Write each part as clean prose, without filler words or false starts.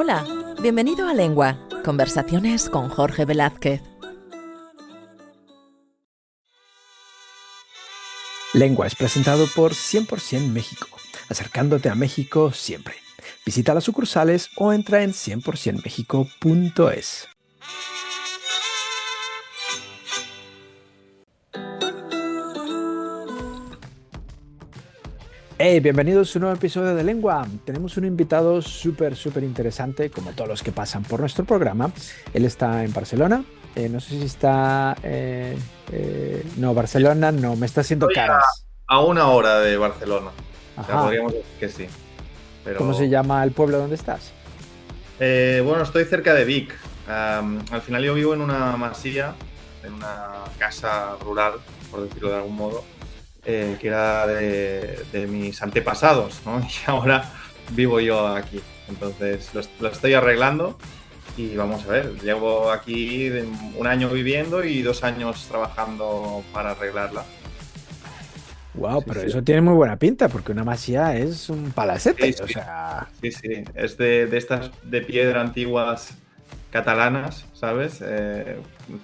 Hola, bienvenido a Lengua, conversaciones con Jorge Velázquez. Lengua es presentado por 100% México, acercándote a México siempre. Visita las sucursales o entra en 100%mexico.es. Hey, bienvenidos a un nuevo episodio de Lengua. Tenemos un invitado súper interesante, como todos los que pasan por nuestro programa. Él está en Barcelona. No sé si está... no, Barcelona no, me está haciendo Estoy caras. a una hora de Barcelona. O sea, Ajá. podríamos decir que sí. ¿Cómo se Pero llama el pueblo donde estás? bueno, estoy cerca de Vic. Al final yo vivo en una masía, en una casa rural, por decirlo de algún modo, que era de mis antepasados, ¿no? Y ahora vivo yo aquí. Entonces lo estoy arreglando y vamos a ver. Llevo aquí un año viviendo y 2 años trabajando para arreglarla. Wow, Sí, pero sí. eso tiene muy buena pinta, porque una masía es un Sí, palacete, o sí. sea... Sí, sí, es de estas de piedra antiguas catalanas, ¿sabes?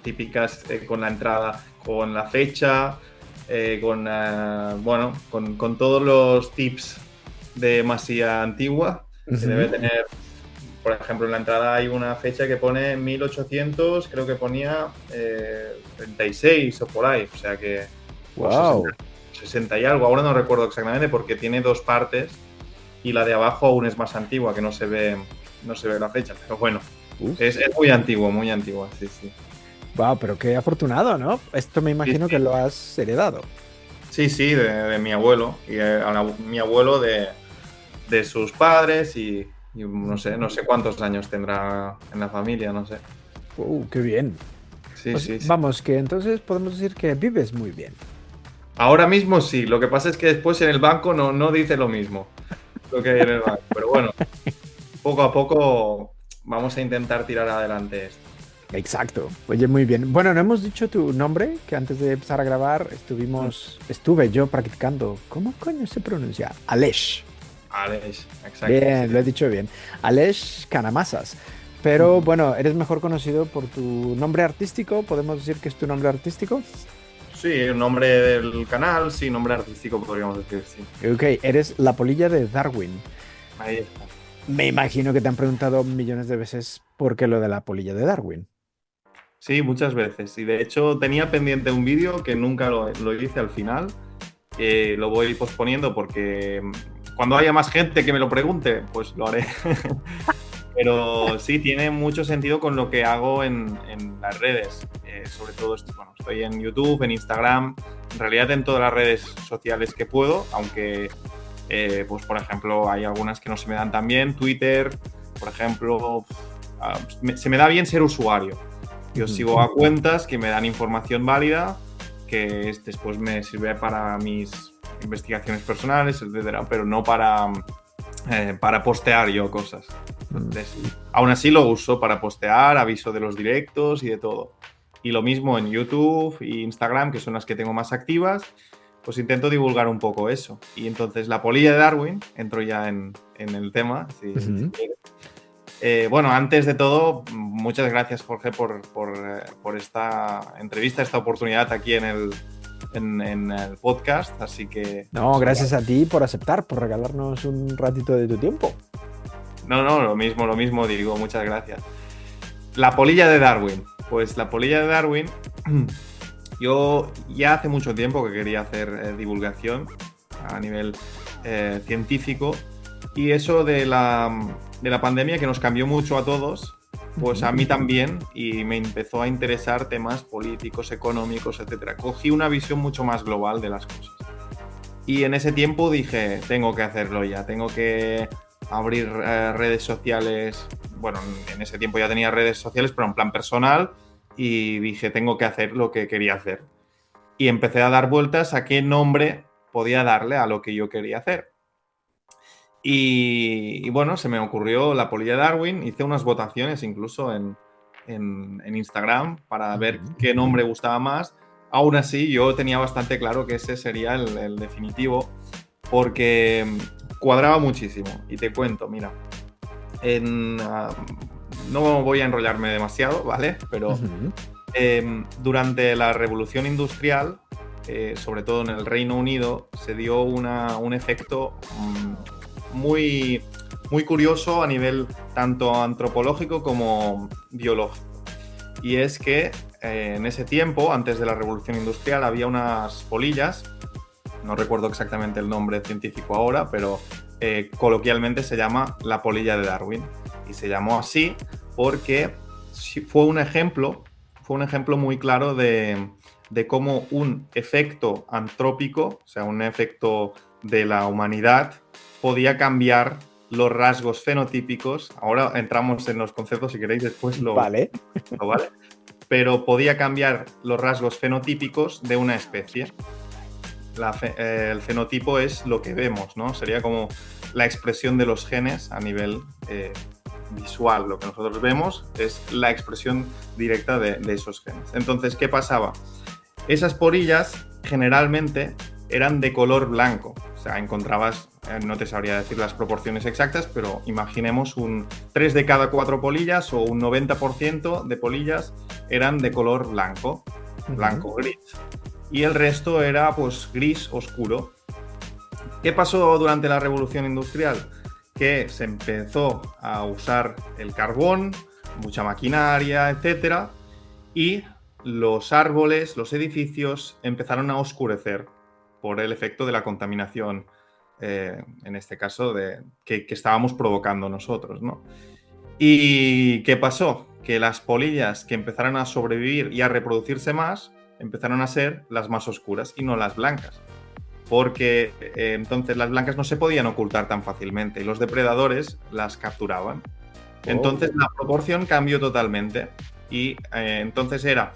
Típicas con la entrada, con la fecha, con todos los tips de masía antigua, que debe Ujú. tener, por ejemplo, en la entrada hay una fecha que pone 1800, creo que ponía 36 o por ahí, o sea que, o 60, Wow. 60 y algo, ahora no recuerdo exactamente porque tiene dos partes y la de abajo aún es más antigua, que no se ve la fecha, pero bueno, Uf. es muy antigua, sí, sí. Wow, pero qué afortunado, ¿no? Esto me Sí, imagino que lo has heredado. sí, sí, de mi abuelo, y mi abuelo de sus padres y no sé cuántos años tendrá en la familia, no sé. Qué bien. Sí, sí, sí. Vamos, que entonces podemos decir que vives muy bien. Ahora mismo sí, lo que pasa es que después en el banco no dice lo mismo, lo que hay en el banco, pero bueno, poco a poco vamos a intentar tirar adelante esto. Exacto. Oye, muy bien. Bueno, no hemos dicho tu nombre, que antes de empezar a grabar estuve yo practicando. ¿Cómo coño se pronuncia? Aleix. Alex, exacto, sí. Bien, lo he dicho bien. Aleix Canamasas. Pero bueno, eres mejor conocido por tu nombre artístico. ¿Podemos decir que es tu nombre artístico? Sí, el nombre del canal, sí, nombre artístico podríamos decir, sí. Ok, eres la polilla de Darwin. Ahí está. Me imagino que te han preguntado millones de veces por qué lo de la polilla de Darwin. Sí, muchas veces. Y de hecho tenía pendiente un vídeo que nunca lo hice al final. Lo voy posponiendo porque cuando haya más gente que me lo pregunte, pues lo haré. Pero sí, tiene mucho sentido con lo que hago en las redes. Sobre todo, bueno, estoy en YouTube, en Instagram, en realidad en todas las redes sociales que puedo, aunque, pues por ejemplo, hay algunas que no se me dan tan bien. Twitter, por ejemplo, se me da bien ser usuario. Yo Ujú. sigo a cuentas que me dan información válida, que después me sirve para mis investigaciones personales, etcétera, pero no para postear yo cosas. Mm. Entonces, aún así lo uso para postear, aviso de los directos y de todo. Y lo mismo en YouTube e Instagram, que son las que tengo más activas, pues intento divulgar un poco eso. Y entonces la polilla de Darwin, entro ya en el tema, si Ujú. quieres. Bueno, antes de todo, muchas gracias, Jorge, por esta entrevista, esta oportunidad aquí en el podcast. Así que, No, pues, gracias a ti por aceptar, por regalarnos un ratito de tu tiempo. no, lo mismo digo, muchas gracias. La polilla de Darwin. Pues la polilla de Darwin, yo ya hace mucho tiempo que quería hacer divulgación a nivel científico, y eso de la pandemia, que nos cambió mucho a todos, pues a mí también, y me empezó a interesar temas políticos, económicos, etcétera. Cogí una visión mucho más global de las cosas. Y en ese tiempo dije, tengo que hacerlo ya, tengo que abrir redes sociales. Bueno, en ese tiempo ya tenía redes sociales, pero en plan personal, y dije, tengo que hacer lo que quería hacer. Y empecé a dar vueltas a qué nombre podía darle a lo que yo quería hacer. Y bueno, se me ocurrió la polilla de Darwin, hice unas votaciones incluso en Instagram para ver Ujú. qué nombre gustaba más. Aún así, yo tenía bastante claro que ese sería el definitivo, porque cuadraba muchísimo. Y te cuento, mira, no voy a enrollarme demasiado, ¿vale? Pero durante la Revolución Industrial, sobre todo en el Reino Unido, se dio un efecto muy, muy curioso a nivel tanto antropológico como biológico. Y es que en ese tiempo, antes de la Revolución Industrial, había unas polillas, no recuerdo exactamente el nombre científico ahora, pero coloquialmente se llama la polilla de Darwin. Y se llamó así porque fue un ejemplo muy claro de cómo un efecto antrópico, o sea, un efecto de la humanidad, podía cambiar los rasgos fenotípicos. Ahora entramos en los conceptos, si queréis después Vale. ¿vale? Pero podía cambiar los rasgos fenotípicos de una especie. El fenotipo es lo que vemos, ¿no? Sería como la expresión de los genes a nivel visual. Lo que nosotros vemos es la expresión directa de esos genes. Entonces, ¿qué pasaba? Esas polillas generalmente eran de color blanco. O sea, encontrabas, no te sabría decir las proporciones exactas, pero imaginemos 3 de cada 4 polillas o un 90% de polillas eran de color blanco, blanco-gris. Y el resto era pues gris oscuro. ¿Qué pasó durante la Revolución Industrial? Que se empezó a usar el carbón, mucha maquinaria, etcétera, y los árboles, los edificios empezaron a oscurecer por el efecto de la contaminación, en este caso, que estábamos provocando nosotros, ¿no? ¿Y qué pasó? Que las polillas que empezaron a sobrevivir y a reproducirse más empezaron a ser las más oscuras y no las blancas. Porque entonces las blancas no se podían ocultar tan fácilmente y los depredadores las capturaban. Entonces la proporción cambió totalmente y entonces era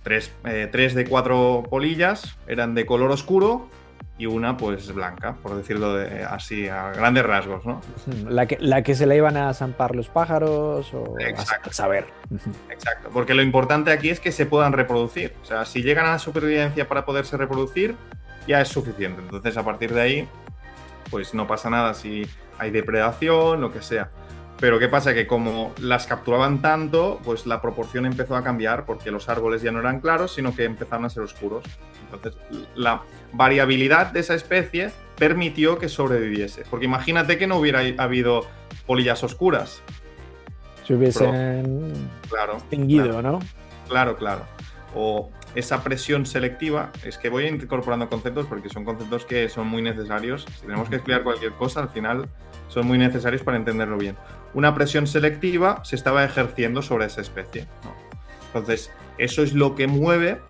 3 de 4 polillas eran de color oscuro y una pues blanca, por decirlo así a grandes rasgos, ¿no? La que se le iban a zampar los pájaros o a saber. Exacto, porque lo importante aquí es que se puedan reproducir. O sea, si llegan a la supervivencia para poderse reproducir, ya es suficiente. Entonces, a partir de ahí, pues no pasa nada si hay depredación, lo que sea. Pero ¿qué pasa? Que como las capturaban tanto, pues la proporción empezó a cambiar porque los árboles ya no eran claros, sino que empezaron a ser oscuros. Entonces, la variabilidad de esa especie permitió que sobreviviese. Porque imagínate que no hubiera habido polillas oscuras. Se hubiesen extinguido, ¿no? Claro. O esa presión selectiva, es que voy incorporando conceptos porque son conceptos que son muy necesarios. Si tenemos que explicar cualquier cosa, al final son muy necesarios para entenderlo bien. Una presión selectiva se estaba ejerciendo sobre esa especie, ¿no? Entonces, eso es lo que mueve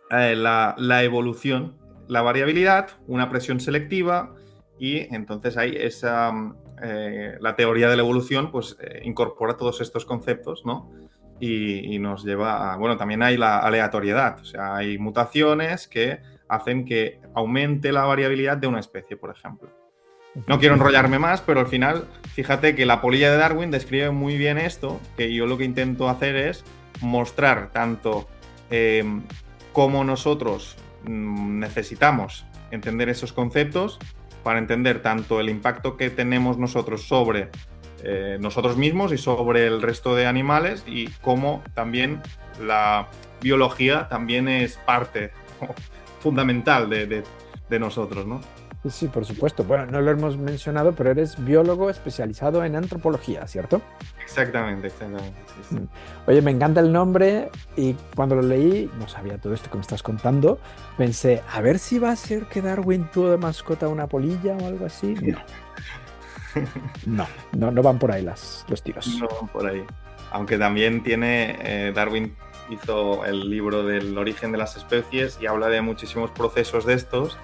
la evolución, la variabilidad, una presión selectiva, y entonces hay la teoría de la evolución pues incorpora todos estos conceptos, ¿no? Y nos lleva a, bueno, también hay la aleatoriedad, o sea, hay mutaciones que hacen que aumente la variabilidad de una especie, por ejemplo. No quiero enrollarme más, pero al final, fíjate que la polilla de Darwin describe muy bien esto, que yo lo que intento hacer es mostrar tanto cómo nosotros necesitamos entender esos conceptos para entender tanto el impacto que tenemos nosotros sobre nosotros mismos y sobre el resto de animales, y cómo también la biología también es parte fundamental de nosotros, ¿no? Sí, por supuesto. Bueno, no lo hemos mencionado, pero eres biólogo especializado en antropología, ¿cierto? Exactamente. Sí. Oye, me encanta el nombre y cuando lo leí, no sabía todo esto que me estás contando, pensé, a ver si va a ser que Darwin tuvo de mascota una polilla o algo así. No van por ahí los tiros. No van por ahí. Aunque también Darwin hizo el libro del origen de las especies y habla de muchísimos procesos de estos.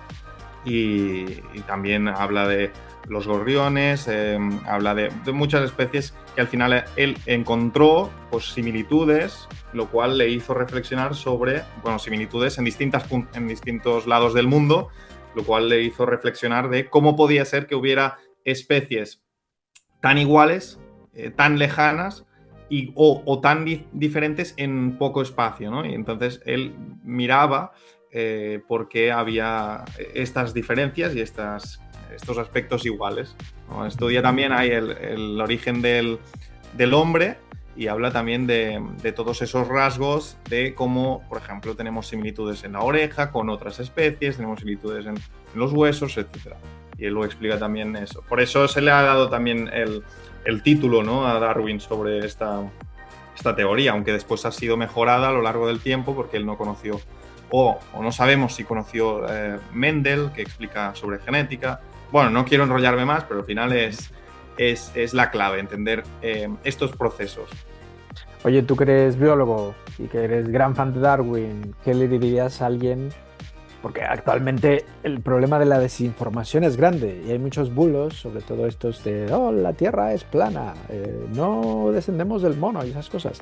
Y también habla de los gorriones, habla de muchas especies que al final él encontró pues, similitudes, lo cual le hizo reflexionar sobre, bueno, similitudes en distintos lados del mundo, lo cual le hizo reflexionar de cómo podía ser que hubiera especies tan iguales, tan lejanas o tan diferentes en poco espacio, ¿no? Y entonces él miraba por qué había estas diferencias y estas estos aspectos iguales, ¿no? Estudia también ahí el origen del hombre y habla también de todos esos rasgos, de cómo, por ejemplo, tenemos similitudes en la oreja con otras especies, tenemos similitudes en los huesos, etc. Y él lo explica también eso. Por eso se le ha dado también el título, ¿no?, a Darwin sobre esta teoría, aunque después ha sido mejorada a lo largo del tiempo porque él no conoció, o no sabemos si conoció Mendel, que explica sobre genética. Bueno, no quiero enrollarme más, pero al final es la clave, entender estos procesos. Oye, tú que eres biólogo y que eres gran fan de Darwin, ¿qué le dirías a alguien? Porque actualmente el problema de la desinformación es grande y hay muchos bulos, sobre todo estos de, oh, la Tierra es plana, no descendemos del mono y esas cosas.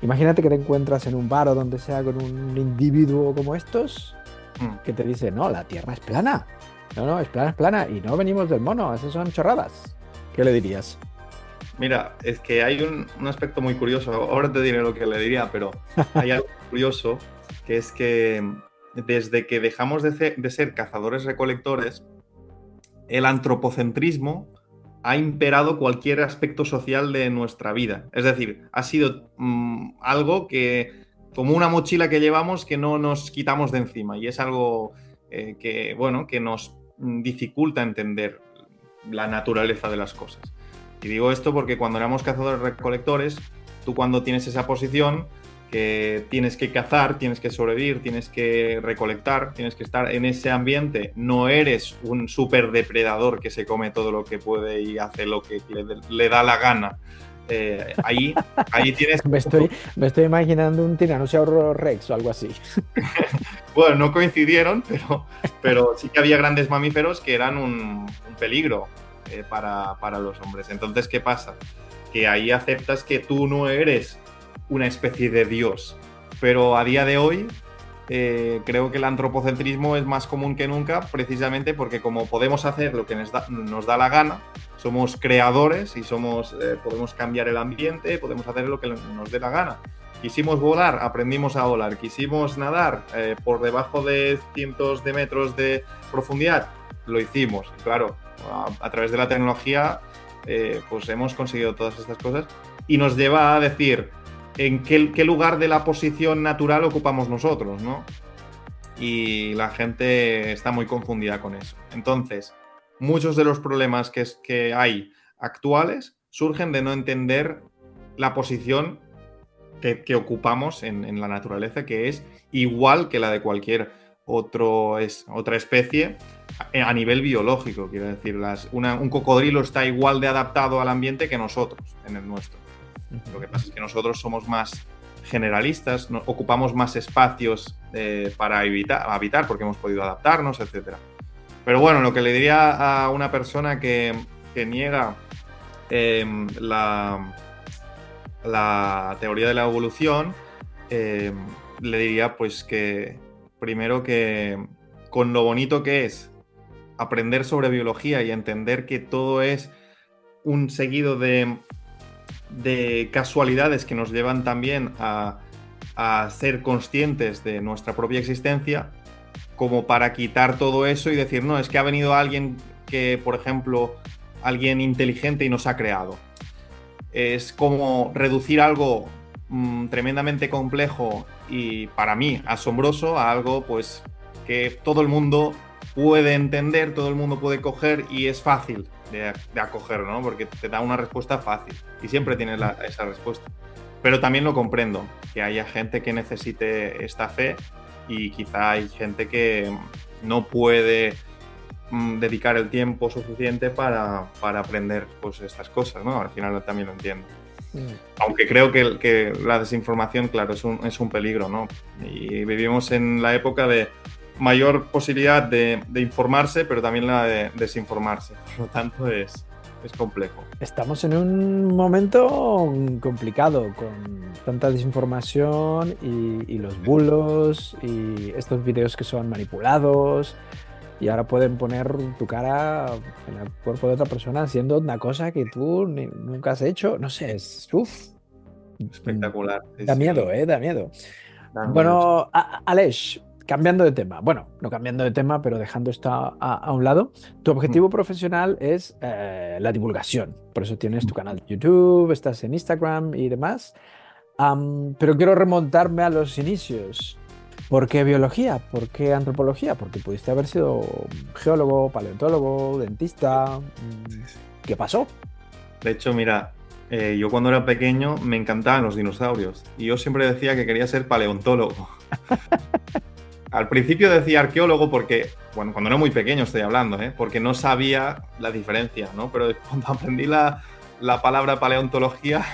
Imagínate que te encuentras en un bar o donde sea con un individuo como estos que te dice, no, la Tierra es plana. No, es plana y no venimos del mono, esas son chorradas. ¿Qué le dirías? Mira, es que hay un aspecto muy curioso, ahora te diré lo que le diría, pero hay algo curioso, que es que desde que dejamos de ser cazadores-recolectores, el antropocentrismo ha imperado cualquier aspecto social de nuestra vida. Es decir, ha sido algo que, como una mochila que llevamos, que no nos quitamos de encima. Y es algo que nos dificulta entender la naturaleza de las cosas. Y digo esto porque cuando éramos cazadores-recolectores, tú cuando tienes esa posición, que tienes que cazar, tienes que sobrevivir, tienes que recolectar, tienes que estar en ese ambiente, no eres un superdepredador que se come todo lo que puede y hace lo que le da la gana. Ahí tienes... Me estoy imaginando un Tiranosaurio Rex o algo así. Bueno, no coincidieron, pero sí que había grandes mamíferos que eran un peligro para los hombres. Entonces, ¿qué pasa? Que ahí aceptas que tú no eres una especie de dios, pero a día de hoy creo que el antropocentrismo es más común que nunca, precisamente porque como podemos hacer lo que nos da la gana, somos creadores y podemos cambiar el ambiente, podemos hacer lo que nos dé la gana. Quisimos volar, aprendimos a volar. Quisimos nadar por debajo de cientos de metros de profundidad, lo hicimos. Claro, a través de la tecnología pues hemos conseguido todas estas cosas y nos lleva a decir en qué lugar de la posición natural ocupamos nosotros, ¿no? Y la gente está muy confundida con eso. Entonces, muchos de los problemas que hay actuales surgen de no entender la posición que ocupamos en la naturaleza, que es igual que la de cualquier otra especie a nivel biológico. Quiero decir, un cocodrilo está igual de adaptado al ambiente que nosotros en el nuestro. Lo que pasa es que nosotros somos más generalistas, ocupamos más espacios para habitar porque hemos podido adaptarnos, etc. Pero bueno, lo que le diría a una persona que niega la teoría de la evolución, le diría pues que primero que con lo bonito que es aprender sobre biología y entender que todo es un seguido de casualidades que nos llevan también a ser conscientes de nuestra propia existencia, como para quitar todo eso y decir, no, es que ha venido alguien que, por ejemplo, alguien inteligente y nos ha creado. Es como reducir algo tremendamente complejo y para mí asombroso a algo pues que todo el mundo puede entender, todo el mundo puede coger y es fácil de acoger, ¿no? Porque te da una respuesta fácil y siempre tienes esa respuesta. Pero también lo comprendo, que haya gente que necesite esta fe y quizá hay gente que no puede dedicar el tiempo suficiente para aprender pues estas cosas, ¿no? Al final también lo entiendo. Aunque creo que la desinformación, claro, es un peligro, ¿no? Y vivimos en la época de mayor posibilidad de informarse, pero también la de desinformarse. Por lo tanto, es complejo. Estamos en un momento complicado con tanta desinformación y los bulos y estos videos que son manipulados y ahora pueden poner tu cara en el cuerpo de otra persona haciendo una cosa que tú nunca has hecho. No sé, es espectacular. Da miedo, da miedo. Da Bueno, miedo. Aleix, cambiando de tema, bueno, no cambiando de tema, pero dejando esto a un lado, tu objetivo profesional es la divulgación. Por eso tienes tu canal de YouTube, estás en Instagram y demás. Pero quiero remontarme a los inicios. ¿Por qué biología? ¿Por qué antropología? Porque pudiste haber sido geólogo, paleontólogo, dentista. ¿Qué pasó? De hecho, mira, yo cuando era pequeño me encantaban los dinosaurios y yo siempre decía que quería ser paleontólogo. Al principio decía arqueólogo porque, bueno, cuando era muy pequeño estoy hablando, porque no sabía la diferencia, ¿no? Pero cuando aprendí la palabra paleontología,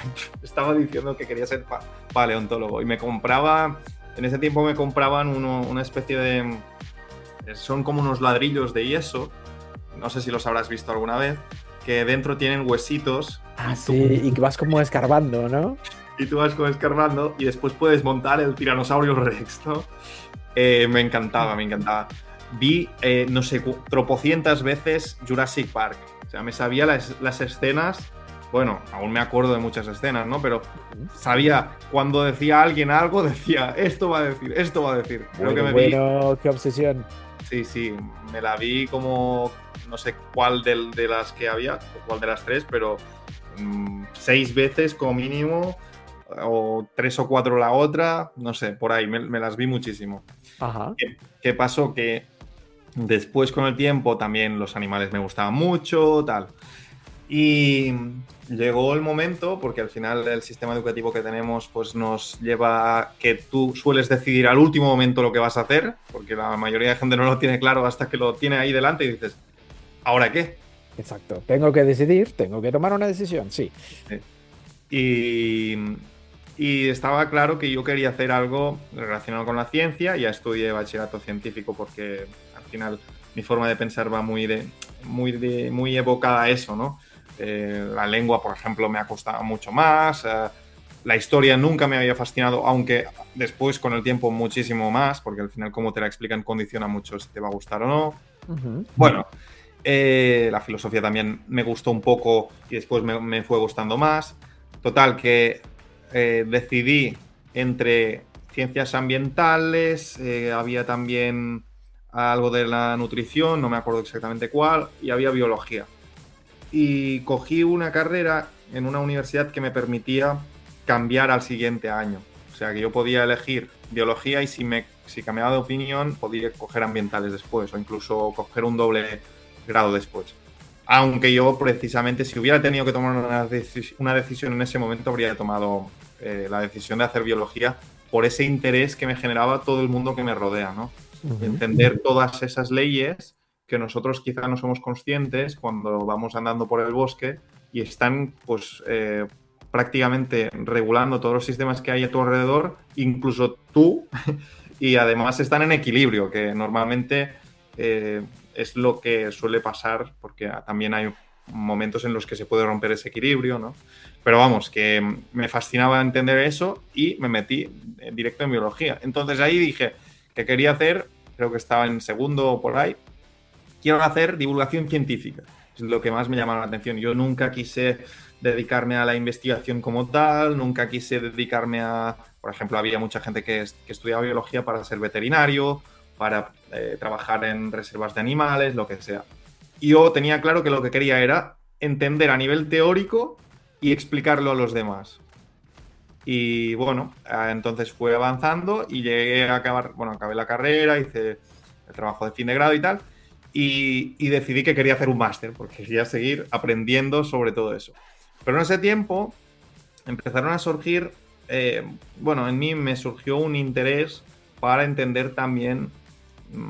estaba diciendo que quería ser paleontólogo y me compraba, en ese tiempo me compraban una especie de, son como unos ladrillos de yeso, no sé si los habrás visto alguna vez, que dentro tienen huesitos. Sí, y que vas como escarbando, ¿no? Y tú vas como escarbando y después puedes montar el tiranosaurio Rex, ¿no? Me encantaba. Vi, no sé, tropocientas veces Jurassic Park. O sea, me sabía las escenas. Bueno, aún me acuerdo de muchas escenas, ¿no? Pero sabía cuando decía alguien algo, decía, esto va a decir. Creo que me vi. Qué obsesión. Sí, me la vi como, no sé cuál de las que había, cuál de las tres, pero 6 veces como mínimo, o 3 o 4 la otra, no sé, por ahí, me las vi muchísimo. Ajá. ¿Qué pasó? Que después con el tiempo también los animales me gustaban mucho, tal. Y llegó el momento, porque al final el sistema educativo que tenemos pues nos lleva a que tú sueles decidir al último momento lo que vas a hacer, porque la mayoría de gente no lo tiene claro hasta que lo tiene ahí delante y dices, ¿ahora qué? Exacto. Tengo que decidir, tengo que tomar una decisión, sí. Y estaba claro que yo quería hacer algo relacionado con la ciencia. Ya estudié bachillerato científico porque al final mi forma de pensar va muy evocada a eso, ¿no? La lengua, por ejemplo, me ha costado mucho más. La historia nunca me había fascinado, aunque después con el tiempo muchísimo más, porque al final cómo te la explican condiciona mucho si te va a gustar o no. Uh-huh. Bueno, la filosofía también me gustó un poco y después me fue gustando más. Total, que decidí entre ciencias ambientales, había también algo de la nutrición, no me acuerdo exactamente cuál, y había biología. Y cogí una carrera en una universidad que me permitía cambiar al siguiente año. O sea, que yo podía elegir biología y si cambiaba de opinión podía coger ambientales después o incluso coger un doble grado después. Aunque yo precisamente si hubiera tenido que tomar una decisión en ese momento habría tomado la decisión de hacer biología por ese interés que me generaba todo el mundo que me rodea, ¿no? Uh-huh. Entender todas esas leyes que nosotros quizá no somos conscientes cuando vamos andando por el bosque y están pues prácticamente regulando todos los sistemas que hay a tu alrededor, incluso tú, y además están en equilibrio, que normalmente es lo que suele pasar porque también hay momentos en los que se puede romper ese equilibrio, ¿no? Pero vamos, que me fascinaba entender eso y me metí directo en biología. Entonces ahí dije que quería hacer, creo que estaba en segundo o por ahí, quiero hacer divulgación científica. Es lo que más me llamaba la atención. Yo nunca quise dedicarme a la investigación como tal, nunca quise dedicarme a... Por ejemplo, había mucha gente que estudiaba biología para ser veterinario, para trabajar en reservas de animales, lo que sea. Y yo tenía claro que lo que quería era entender a nivel teórico y explicarlo a los demás. Y bueno, entonces fue avanzando y llegué a acabé la carrera, hice el trabajo de fin de grado y tal, y decidí que quería hacer un máster, porque quería seguir aprendiendo sobre todo eso. Pero en ese tiempo empezaron a surgir, en mí me surgió un interés para entender también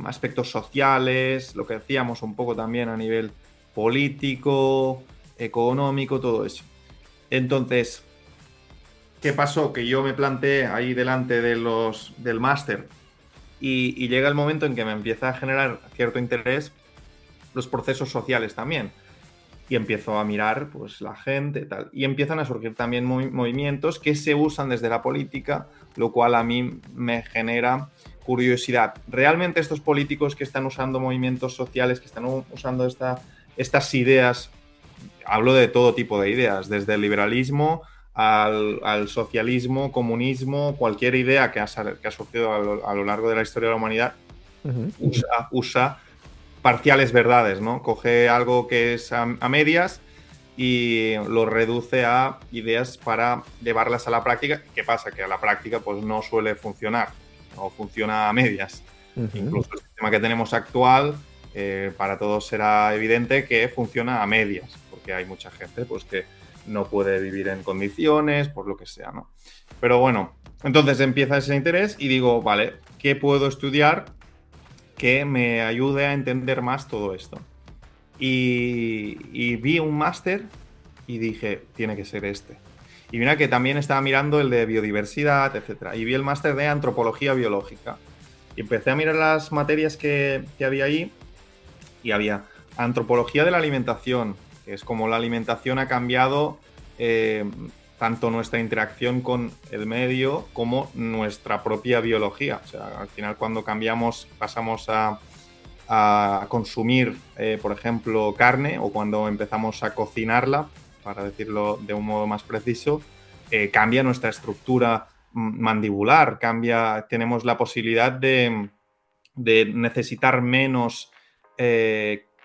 aspectos sociales, lo que decíamos un poco también a nivel político, económico, todo eso. Entonces, ¿qué pasó? Que yo me planteé ahí delante del máster y llega el momento en que me empieza a generar cierto interés los procesos sociales también. Y empiezo a mirar pues la gente tal. Y empiezan a surgir también movimientos que se usan desde la política, lo cual a mí me genera curiosidad. ¿Realmente estos políticos que están usando movimientos sociales, que están usando estas ideas, hablo de todo tipo de ideas, desde el liberalismo al socialismo, comunismo, cualquier idea que ha surgido a lo largo de la historia de la humanidad, usa parciales verdades, ¿no? Coge algo que es a medias y lo reduce a ideas para llevarlas a la práctica. ¿Qué pasa? Que a la práctica pues no suele funcionar, o funciona a medias. Incluso el sistema que tenemos actual, para todos será evidente que funciona a medias, porque hay mucha gente pues que no puede vivir en condiciones, por lo que sea, ¿no? Pero bueno, entonces empieza ese interés y digo, vale, ¿qué puedo estudiar que me ayude a entender más todo esto? Y vi un máster y dije, tiene que ser este. Y mira que también estaba mirando el de biodiversidad, etcétera. Y vi el máster de antropología biológica. Y empecé a mirar las materias que había ahí y había antropología de la alimentación, que es como la alimentación ha cambiado tanto nuestra interacción con el medio como nuestra propia biología. O sea, al final cuando pasamos a consumir, por ejemplo, carne, o cuando empezamos a cocinarla, para decirlo de un modo más preciso, cambia nuestra estructura mandibular, tenemos la posibilidad de necesitar menos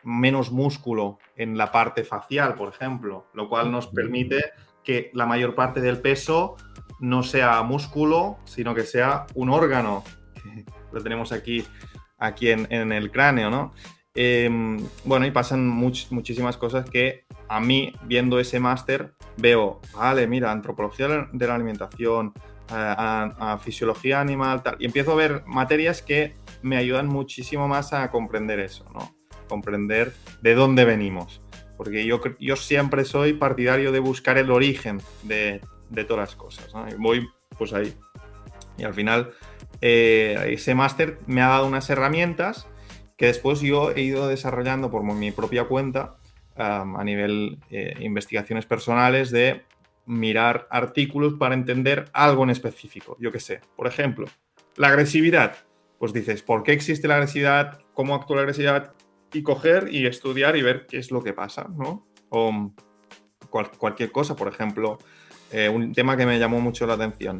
músculo en la parte facial, por ejemplo, lo cual nos permite que la mayor parte del peso no sea músculo, sino que sea un órgano. Lo tenemos aquí en el cráneo, ¿no? Bueno, y pasan muchísimas cosas que a mí, viendo ese máster, veo, vale, mira, antropología de la alimentación, a fisiología animal, tal, y empiezo a ver materias que me ayudan muchísimo más a comprender eso, ¿no? Comprender de dónde venimos. Porque yo siempre soy partidario de buscar el origen de todas las cosas, ¿no? Y voy pues ahí. Y al final ese máster me ha dado unas herramientas que después yo he ido desarrollando por mi propia cuenta a nivel investigaciones personales, de mirar artículos para entender algo en específico. Yo qué sé, por ejemplo, la agresividad. Pues dices, ¿por qué existe la agresividad? ¿Cómo actúa la agresividad? Y coger y estudiar y ver qué es lo que pasa, ¿no? O cualquier cosa, por ejemplo, un tema que me llamó mucho la atención.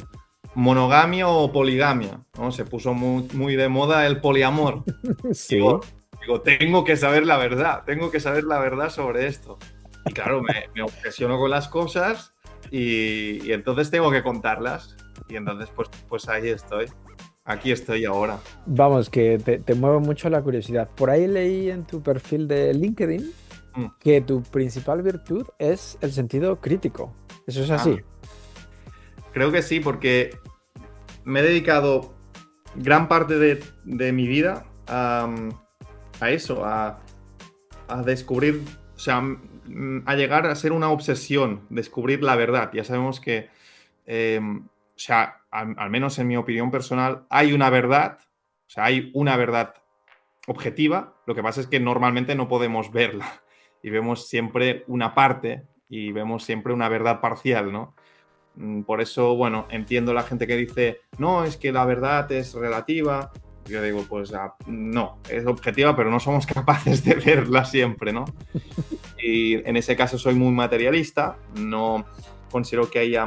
¿Monogamia o poligamia? ¿No? Se puso muy de moda el poliamor. Sí. Digo, tengo que saber la verdad sobre esto. Y claro, me obsesiono con las cosas y entonces tengo que contarlas. Y entonces, pues ahí estoy. Aquí estoy ahora. Vamos, que te mueve mucho la curiosidad. Por ahí leí en tu perfil de LinkedIn que tu principal virtud es el sentido crítico. ¿Eso es así? Creo que sí, porque me he dedicado gran parte de mi vida a eso, a descubrir, o sea, a llegar a ser una obsesión, descubrir la verdad. Ya sabemos que, o sea, al menos en mi opinión personal, hay una verdad, o sea, hay una verdad objetiva. Lo que pasa es que normalmente no podemos verla y vemos siempre una parte y vemos siempre una verdad parcial, ¿no? Por eso, bueno, entiendo la gente que dice, no, es que la verdad es relativa. Yo digo, pues no, es objetiva, pero no somos capaces de verla siempre, ¿no? Y en ese caso soy muy materialista, no considero que haya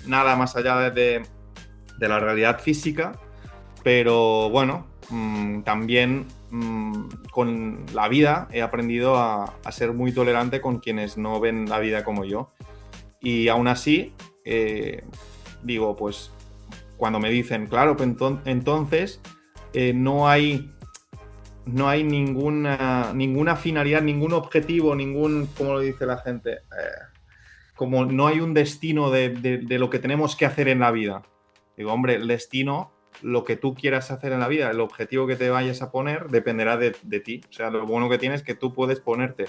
nada más allá de la realidad física, pero bueno, también con la vida he aprendido a ser muy tolerante con quienes no ven la vida como yo. Y aún así, digo, pues cuando me dicen, claro, pues entonces no hay ninguna finalidad, ningún objetivo, como lo dice la gente, como no hay un destino de lo que tenemos que hacer en la vida. Digo, hombre, el destino, lo que tú quieras hacer en la vida, el objetivo que te vayas a poner, dependerá de ti. O sea, lo bueno que tienes es que tú puedes ponerte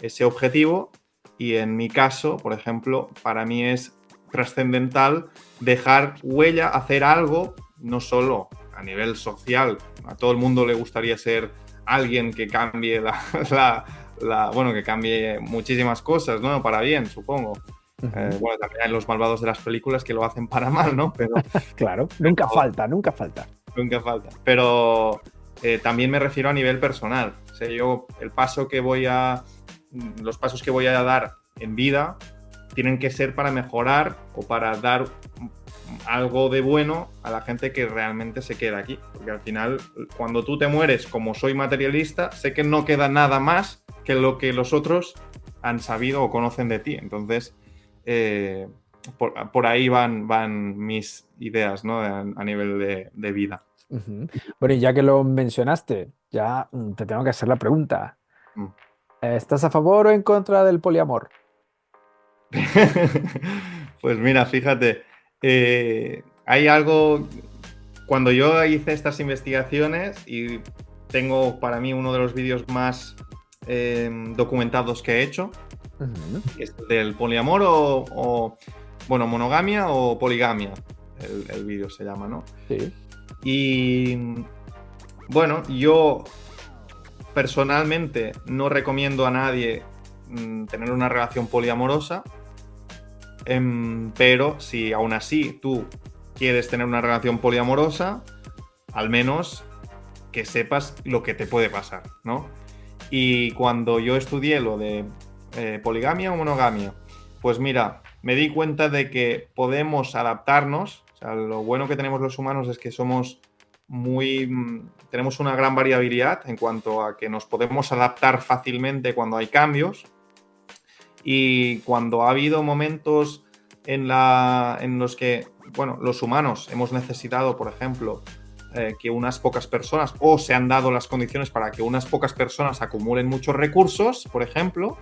ese objetivo, y en mi caso, por ejemplo, para mí es trascendental dejar huella, hacer algo, no solo a nivel social. A todo el mundo le gustaría ser alguien que cambie bueno, que cambie muchísimas cosas, ¿no? Para bien, supongo. Bueno, también hay los malvados de las películas que lo hacen para mal, ¿no? Pero claro, nunca falta. Nunca falta. Pero también me refiero a nivel personal. O sea, yo los pasos que voy a dar en vida, tienen que ser para mejorar o para dar algo de bueno a la gente que realmente se queda aquí. Porque al final, cuando tú te mueres, como soy materialista, sé que no queda nada más que lo que los otros han sabido o conocen de ti. Entonces, por ahí van mis ideas, ¿no? A nivel de vida. Ujú. Bueno, y ya que lo mencionaste, ya te tengo que hacer la pregunta. Mm. ¿Estás a favor o en contra del poliamor? Pues mira, fíjate, hay algo, cuando yo hice estas investigaciones y tengo para mí uno de los vídeos más documentados que he hecho, Ujú. que es el del poliamor bueno, monogamia o poligamia, el vídeo se llama, ¿no? Sí. Y bueno, yo personalmente no recomiendo a nadie tener una relación poliamorosa, pero si aún así tú quieres tener una relación poliamorosa, al menos que sepas lo que te puede pasar, ¿no? Y cuando yo estudié lo de poligamia o monogamia, pues mira, me di cuenta de que podemos adaptarnos. O sea, lo bueno que tenemos los humanos es que somos tenemos una gran variabilidad en cuanto a que nos podemos adaptar fácilmente cuando hay cambios. Y cuando ha habido momentos en los que, bueno, los humanos hemos necesitado, por ejemplo, que unas pocas personas, o se han dado las condiciones para que unas pocas personas acumulen muchos recursos, por ejemplo,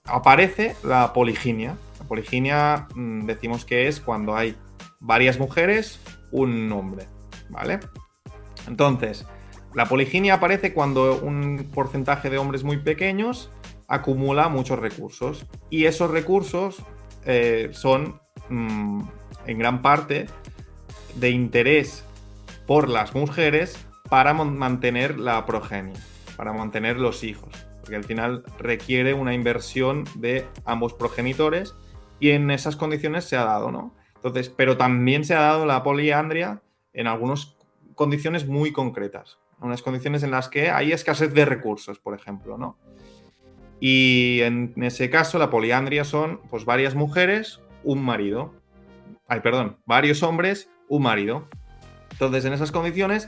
aparece la poliginia. La poliginia decimos que es cuando hay varias mujeres, un hombre, ¿vale? Entonces, la poliginia aparece cuando un porcentaje de hombres muy pequeños acumula muchos recursos. Y esos recursos son, en gran parte, de interés por las mujeres para mantener la progenie, para mantener los hijos. Porque al final requiere una inversión de ambos progenitores y en esas condiciones se ha dado, ¿no? Entonces, pero también se ha dado la poliandria en algunas condiciones muy concretas. Unas condiciones en las que hay escasez de recursos, por ejemplo, ¿no? Y en ese caso, la poliandria son pues varias mujeres, un marido. Varios hombres, un marido. Entonces, en esas condiciones,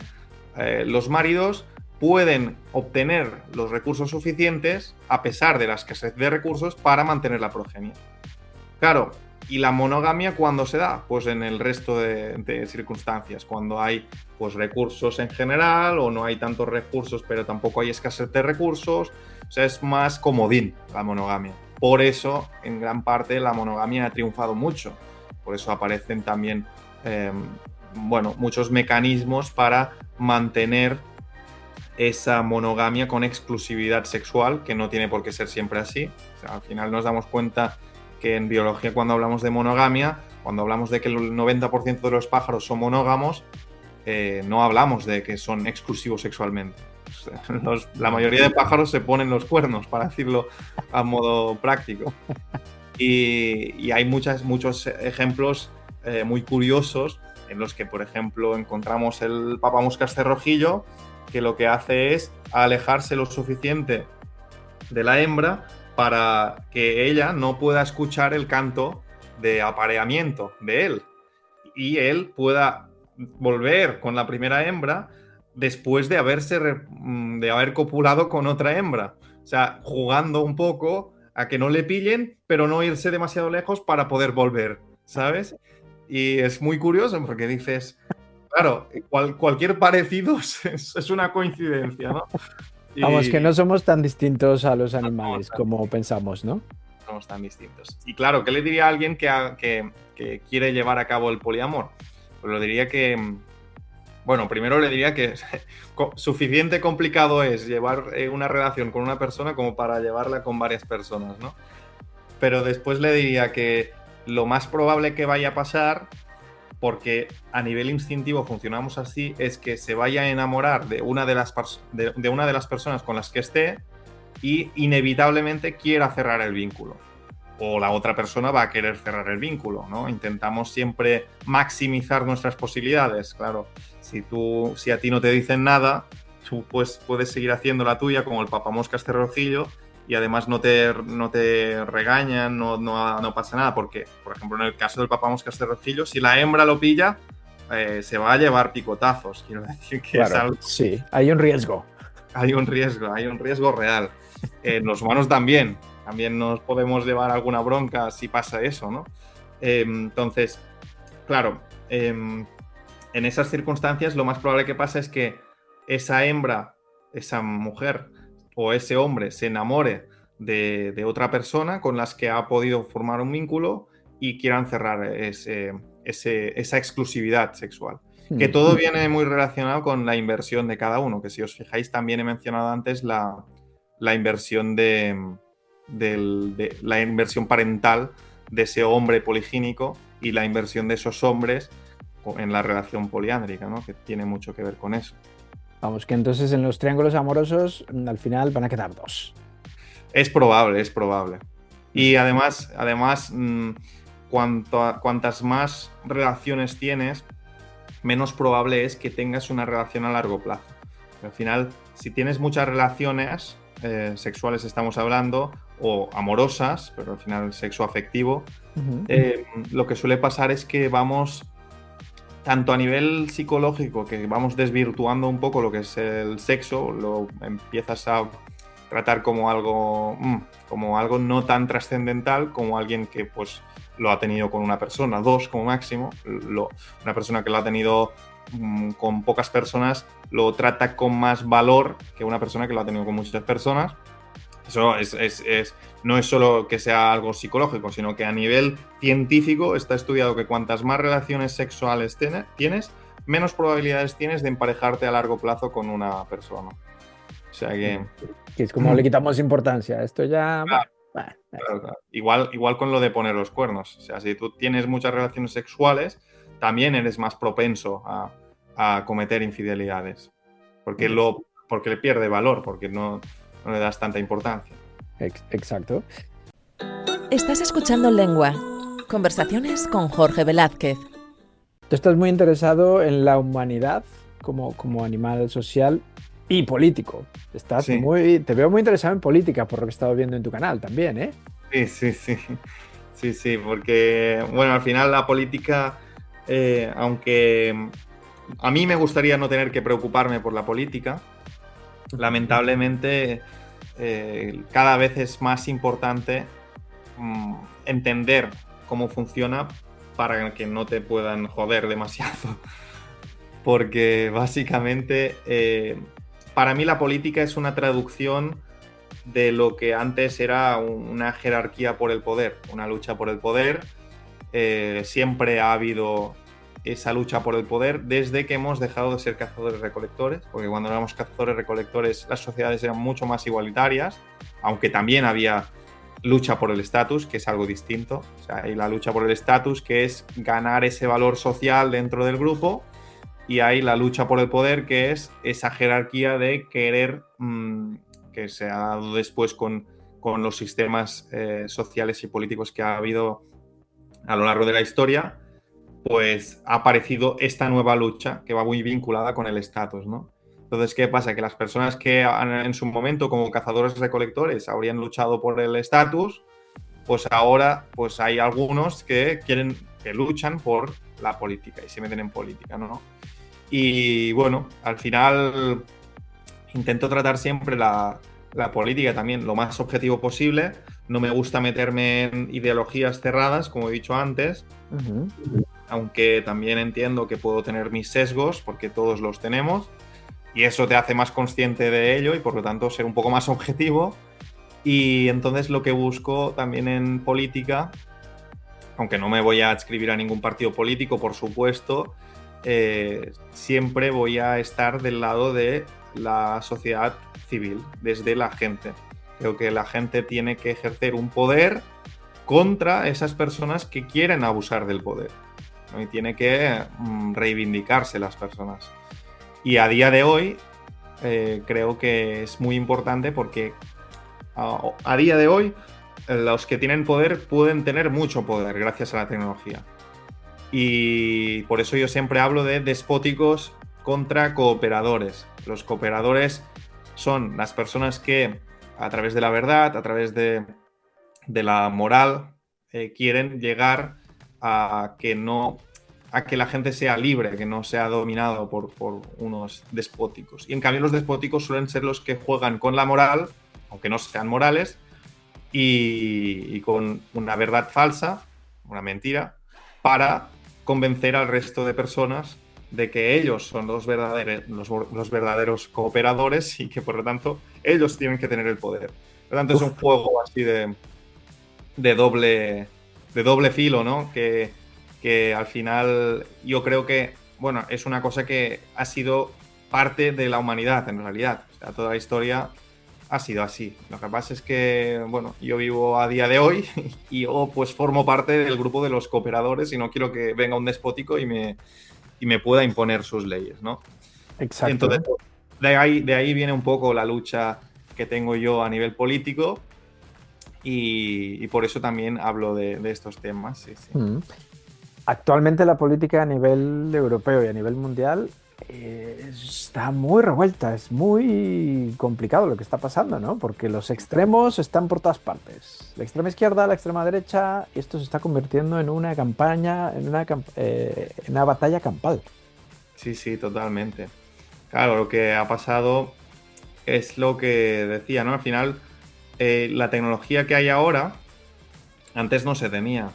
los maridos pueden obtener los recursos suficientes, a pesar de la escasez de recursos, para mantener la progenie. Claro, ¿y la monogamia cuándo se da? Pues en el resto de circunstancias, cuando hay pues recursos en general o no hay tantos recursos pero tampoco hay escasez de recursos. O sea, es más comodín la monogamia. Por eso, en gran parte, la monogamia ha triunfado mucho. Por eso aparecen también muchos mecanismos para mantener esa monogamia con exclusividad sexual, que no tiene por qué ser siempre así. O sea, al final nos damos cuenta que en biología, cuando hablamos de monogamia, cuando hablamos de que el 90% de los pájaros son monógamos, no hablamos de que son exclusivos sexualmente. O sea, la mayoría de pájaros se ponen los cuernos, para decirlo a modo práctico. Y hay muchos ejemplos muy curiosos en los que, por ejemplo, encontramos el papamoscas cerrojillo, que lo que hace es alejarse lo suficiente de la hembra para que ella no pueda escuchar el canto de apareamiento de él y él pueda volver con la primera hembra después de haber copulado con otra hembra. O sea, jugando un poco a que no le pillen, pero no irse demasiado lejos para poder volver, ¿sabes? Y es muy curioso porque dices, claro, cualquier parecido es una coincidencia, ¿no? Vamos, que Y no somos tan distintos a los no animales como pensamos, ¿no? somos tan distintos. Y claro, ¿qué le diría a alguien que quiere llevar a cabo el poliamor? Pues lo diría que, bueno, primero le diría que suficiente complicado es llevar una relación con una persona como para llevarla con varias personas, ¿no? Pero después le diría que lo más probable que vaya a pasar, porque a nivel instintivo funcionamos así, es que se vaya a enamorar de una de las personas con las que esté y inevitablemente quiera cerrar el vínculo. O la otra persona va a querer cerrar el vínculo, ¿no? Intentamos siempre maximizar nuestras posibilidades. Claro, si a ti no te dicen nada, tú pues puedes seguir haciendo la tuya como el papamoscas cerrojillo y además no te regañan, no pasa nada, porque, por ejemplo, en el caso del papamoscas cerrojillo, si la hembra lo pilla, se va a llevar picotazos. Quiero decir que es Claro, algo, sí, hay un riesgo. hay un riesgo real. Los humanos también nos podemos llevar alguna bronca si pasa eso, ¿no? Entonces, claro, en esas circunstancias lo más probable que pasa es que esa hembra, esa mujer o ese hombre se enamore de otra persona con las que ha podido formar un vínculo y quieran cerrar esa exclusividad sexual. Que todo viene muy relacionado con la inversión de cada uno, que si os fijáis también he mencionado antes la inversión la inversión parental de ese hombre poligínico y la inversión de esos hombres en la relación poliándrica, ¿no? Que tiene mucho que ver con eso. Vamos, que entonces en los triángulos amorosos al final van a quedar dos. Es probable, es probable. Y además cuantas más relaciones tienes, menos probable es que tengas una relación a largo plazo. Al final, si tienes muchas relaciones sexuales, estamos hablando, o amorosas, pero al final el sexo afectivo, lo que suele pasar es que vamos, tanto a nivel psicológico, que vamos desvirtuando un poco lo que es el sexo, lo empiezas a tratar como algo no tan trascendental, como alguien que pues lo ha tenido con una persona, dos como máximo. Una persona que lo ha tenido con pocas personas lo trata con más valor que una persona que lo ha tenido con muchas personas. Eso no es solo que sea algo psicológico, sino que a nivel científico está estudiado que cuantas más relaciones sexuales tienes, menos probabilidades tienes de emparejarte a largo plazo con una persona. O sea que es como le quitamos importancia. Esto ya... Claro. Igual con lo de poner los cuernos. O sea, si tú tienes muchas relaciones sexuales, también eres más propenso a cometer infidelidades. Porque le pierde valor, porque no le das tanta importancia. Exacto. Estás escuchando Lengua. Conversaciones con Jorge Velázquez. Tú estás muy interesado en la humanidad como animal social y político. Sí. Te veo muy interesado en política por lo que he estado viendo en tu canal también, ¿eh? Sí, porque, bueno, al final la política, aunque a mí me gustaría no tener que preocuparme por la política, lamentablemente cada vez es más importante entender cómo funciona para que no te puedan joder demasiado. Porque básicamente para mí la política es una traducción de lo que antes era una jerarquía por el poder, una lucha por el poder. Siempre ha habido esa lucha por el poder desde que hemos dejado de ser cazadores-recolectores, porque cuando éramos cazadores-recolectores las sociedades eran mucho más igualitarias, aunque también había lucha por el estatus, que es algo distinto. O sea, hay la lucha por el estatus, que es ganar ese valor social dentro del grupo, y hay la lucha por el poder, que es esa jerarquía de querer, que se ha dado después con los sistemas sociales y políticos que ha habido a lo largo de la historia, pues ha aparecido esta nueva lucha que va muy vinculada con el estatus, ¿no? Entonces, ¿qué pasa? Que las personas que en su momento como cazadores-recolectores habrían luchado por el estatus, pues ahora pues hay algunos que luchan por la política y se meten en política, ¿no? Y bueno, al final intento tratar siempre la política también lo más objetivo posible. No me gusta meterme en ideologías cerradas, como he dicho antes, aunque también entiendo que puedo tener mis sesgos, porque todos los tenemos, y eso te hace más consciente de ello y por lo tanto ser un poco más objetivo. Y entonces lo que busco también en política, aunque no me voy a adscribir a ningún partido político, por supuesto, siempre voy a estar del lado de la sociedad civil, desde la gente. Creo que la gente tiene que ejercer un poder contra esas personas que quieren abusar del poder, ¿no? Y tiene que reivindicarse las personas. Y a día de hoy creo que es muy importante porque a día de hoy los que tienen poder pueden tener mucho poder gracias a la tecnología. Y por eso yo siempre hablo de despóticos contra cooperadores. Los cooperadores son las personas que a través de la verdad, a través de la moral, quieren llegar a que no, a que la gente sea libre, que no sea dominado por unos despóticos. Y en cambio los despóticos suelen ser los que juegan con la moral, aunque no sean morales, y con una verdad falsa, una mentira, para convencer al resto de personas de que ellos son los verdaderos cooperadores y que por lo tanto ellos tienen que tener el poder. Por lo tanto, es un juego así de doble, de doble filo, ¿no? Que al final yo creo que, bueno, es una cosa que ha sido parte de la humanidad en realidad. O sea, toda la historia ha sido así. Lo que pasa es que, bueno, yo vivo a día de hoy y yo pues formo parte del grupo de los cooperadores y no quiero que venga un despótico y me pueda imponer sus leyes, ¿no? Exacto. Entonces, de ahí viene un poco la lucha que tengo yo a nivel político y por eso también hablo de estos temas. Sí, sí. Mm. Actualmente la política a nivel europeo y a nivel mundial está muy revuelta, es muy complicado lo que está pasando, ¿no? Porque los extremos están por todas partes. La extrema izquierda, la extrema derecha, y esto se está convirtiendo en una campaña, en una batalla campal. Sí, sí, totalmente. Claro, lo que ha pasado es lo que decía, ¿no? Al final, la tecnología que hay ahora, antes no se tenía.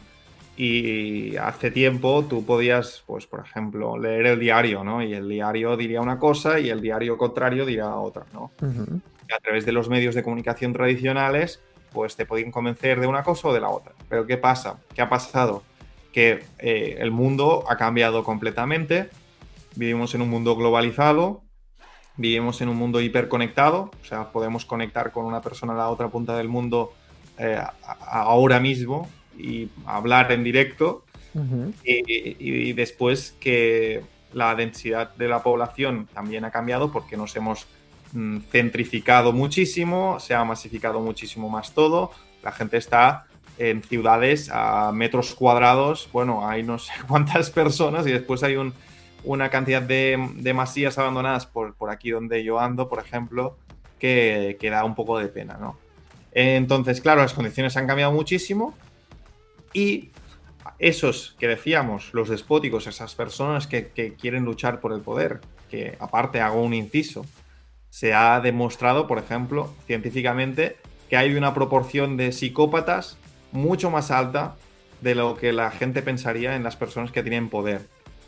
Y hace tiempo tú podías, pues, por ejemplo, leer el diario, ¿no? Y el diario diría una cosa y el diario contrario diría otra, ¿no? Ujú. Y a través de los medios de comunicación tradicionales, pues te podían convencer de una cosa o de la otra. Pero ¿qué pasa? ¿Qué ha pasado? Que el mundo ha cambiado completamente. Vivimos en un mundo globalizado, vivimos en un mundo hiperconectado, o sea, podemos conectar con una persona a la otra punta del mundo ahora mismo y hablar en directo. Ujú. Y después que la densidad de la población también ha cambiado porque nos hemos centrificado muchísimo, se ha masificado muchísimo más todo, la gente está en ciudades a metros cuadrados, bueno, hay no sé cuántas personas y después hay una cantidad de masías abandonadas por aquí donde yo ando, por ejemplo, que da un poco de pena, ¿no? Entonces, claro, las condiciones han cambiado muchísimo y esos que decíamos, los despóticos, esas personas que quieren luchar por el poder, que aparte hago un inciso, se ha demostrado, por ejemplo, científicamente, que hay una proporción de psicópatas mucho más alta de lo que la gente pensaría en las personas que tienen poder.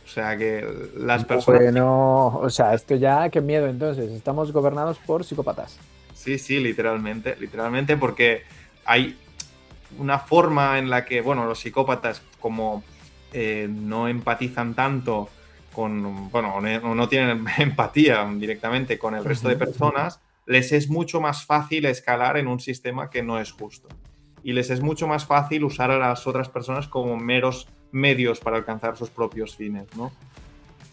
O sea que las personas... Bueno, o sea, esto ya, qué miedo entonces, estamos gobernados por psicópatas. Sí, sí, literalmente, literalmente, porque hay una forma en la que, bueno, los psicópatas como no empatizan tanto con, bueno, o no tienen empatía directamente con el resto de personas, les es mucho más fácil escalar en un sistema que no es justo. Y les es mucho más fácil usar a las otras personas como meros medios para alcanzar sus propios fines, ¿no?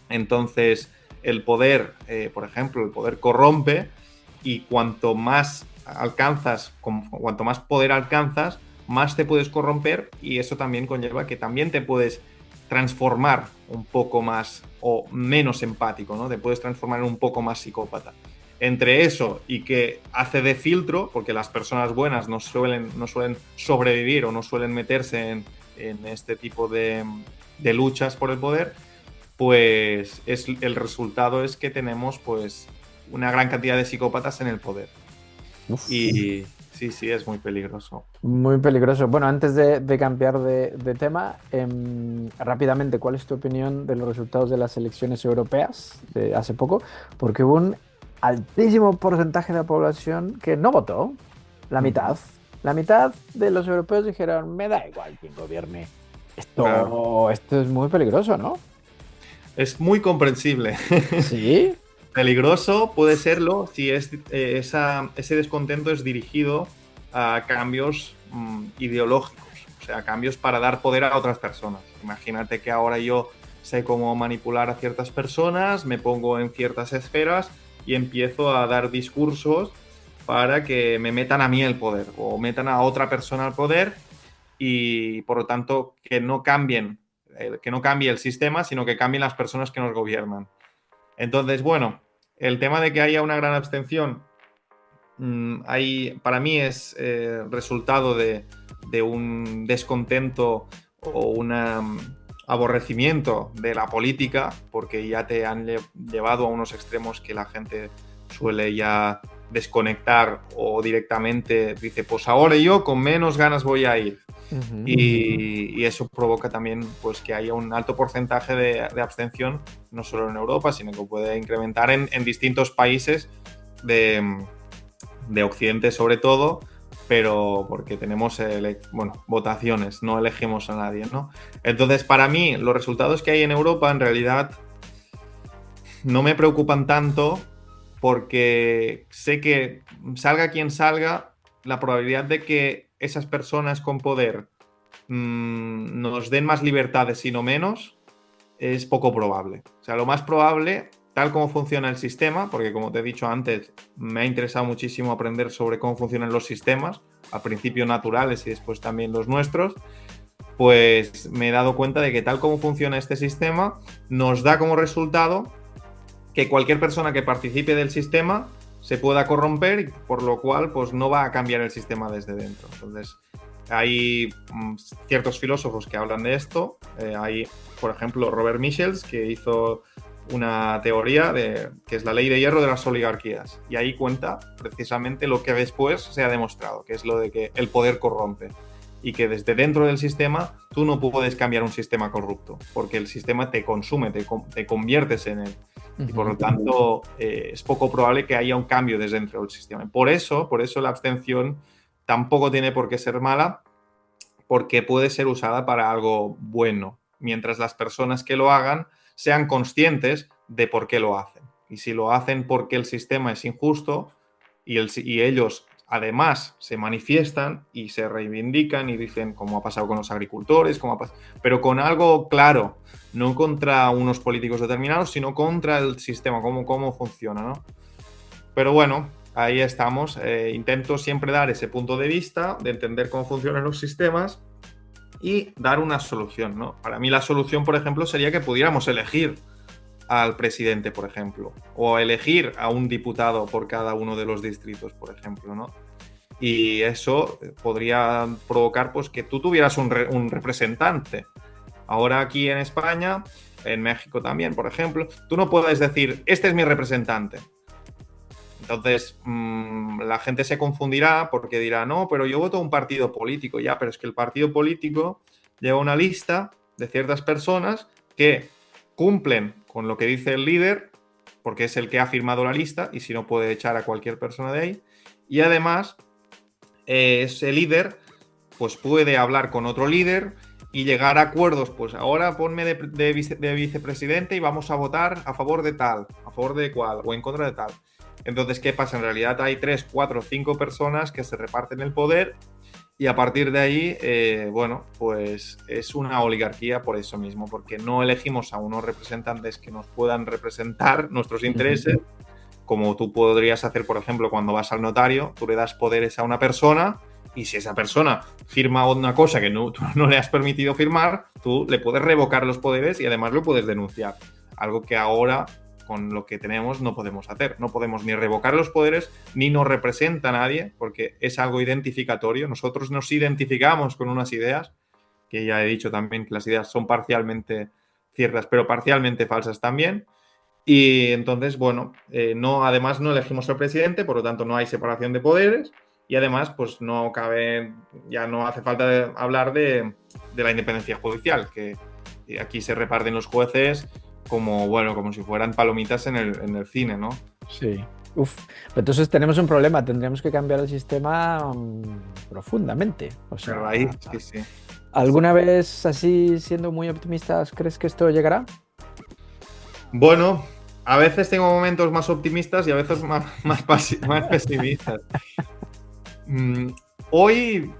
Entonces, el poder, por ejemplo, el poder corrompe y cuanto más alcanzas, cuanto más poder alcanzas, más te puedes corromper y eso también conlleva que también te puedes transformar un poco más o menos empático, ¿no? Te puedes transformar en un poco más psicópata. Entre eso y que hace de filtro, porque las personas buenas no suelen sobrevivir o no suelen meterse en este tipo de luchas por el poder, pues el resultado es que tenemos pues una gran cantidad de psicópatas en el poder. Uf. Y sí, sí, es muy peligroso. Muy peligroso. Bueno, antes de cambiar de tema, rápidamente, ¿cuál es tu opinión de los resultados de las elecciones europeas de hace poco? Porque hubo un altísimo porcentaje de la población que no votó, la mitad. La mitad de los europeos dijeron, me da igual quién gobierne. Claro. Esto es muy peligroso, ¿no? Es muy comprensible. Sí. Peligroso puede serlo si ese descontento es dirigido a cambios ideológicos, o sea, cambios para dar poder a otras personas. Imagínate que ahora yo sé cómo manipular a ciertas personas, me pongo en ciertas esferas y empiezo a dar discursos para que me metan a mí el poder o metan a otra persona al poder y por lo tanto que no cambie el sistema, sino que cambien las personas que nos gobiernan. Entonces, bueno, el tema de que haya una gran abstención para mí es resultado de un descontento o un aborrecimiento de la política, porque ya te han llevado a unos extremos que la gente suele ya desconectar o directamente dice, pues ahora yo con menos ganas voy a ir. Y eso provoca también pues, que haya un alto porcentaje de abstención, no solo en Europa, sino que puede incrementar en distintos países de Occidente sobre todo, pero porque tenemos votaciones, no elegimos a nadie, ¿no? Entonces, para mí, los resultados que hay en Europa en realidad no me preocupan tanto porque sé que salga quien salga, la probabilidad de que esas personas con poder nos den más libertades y no menos es poco probable. O sea, lo más probable, tal como funciona el sistema, porque como te he dicho antes, me ha interesado muchísimo aprender sobre cómo funcionan los sistemas, al principio naturales y después también los nuestros, pues me he dado cuenta de que tal como funciona este sistema, nos da como resultado que cualquier persona que participe del sistema se pueda corromper, y por lo cual pues no va a cambiar el sistema desde dentro. Entonces, hay ciertos filósofos que hablan de esto. Hay, por ejemplo, Robert Michels, que hizo una teoría que es la ley de hierro de las oligarquías. Y ahí cuenta precisamente lo que después se ha demostrado, que es lo de que el poder corrompe. Y que desde dentro del sistema tú no puedes cambiar un sistema corrupto, porque el sistema te consume, te conviertes en él. Y por lo tanto es poco probable que haya un cambio desde dentro del sistema. Por eso la abstención tampoco tiene por qué ser mala, porque puede ser usada para algo bueno, mientras las personas que lo hagan sean conscientes de por qué lo hacen. Y si lo hacen porque el sistema es injusto y ellos además se manifiestan y se reivindican y dicen, como ha pasado con los agricultores, pero con algo claro, no contra unos políticos determinados, sino contra el sistema, cómo funciona, ¿no? Pero bueno, ahí estamos. Intento siempre dar ese punto de vista, de entender cómo funcionan los sistemas y dar una solución, ¿no? Para mí la solución, por ejemplo, sería que pudiéramos elegir al presidente, por ejemplo, o elegir a un diputado por cada uno de los distritos, por ejemplo, ¿no? Y eso podría provocar pues, que tú tuvieras un representante. Ahora aquí en España, en México también, por ejemplo, tú no puedes decir, este es mi representante. Entonces, la gente se confundirá porque dirá, no, pero yo voto a un partido político. Ya, pero es que el partido político lleva una lista de ciertas personas que cumplen con lo que dice el líder, porque es el que ha firmado la lista y si no puede echar a cualquier persona de ahí. Y además, ese líder pues puede hablar con otro líder y llegar a acuerdos, pues ahora ponme de vicepresidente y vamos a votar a favor de tal, a favor de cual o en contra de tal. Entonces, ¿qué pasa? En realidad hay 3, 4, 5 personas que se reparten el poder y a partir de ahí, pues es una oligarquía por eso mismo, porque no elegimos a unos representantes que nos puedan representar nuestros intereses, como tú podrías hacer, por ejemplo, cuando vas al notario, tú le das poderes a una persona y si esa persona firma una cosa que tú no le has permitido firmar, tú le puedes revocar los poderes y además lo puedes denunciar. Algo que ahora, con lo que tenemos, no podemos hacer. No podemos ni revocar los poderes, ni nos representa a nadie, porque es algo identificatorio. Nosotros nos identificamos con unas ideas, que ya he dicho también que las ideas son parcialmente ciertas, pero parcialmente falsas también. Y entonces, además no elegimos al presidente, por lo tanto no hay separación de poderes y además pues ya no hace falta hablar de la independencia judicial, que aquí se reparten los jueces como si fueran palomitas en el cine, ¿no? Sí. Entonces tenemos un problema, tendríamos que cambiar el sistema profundamente. O sea, raíz, sí. ¿Alguna vez, así siendo muy optimistas, crees que esto llegará? Bueno, a veces tengo momentos más optimistas y a veces más pesimistas. Hoy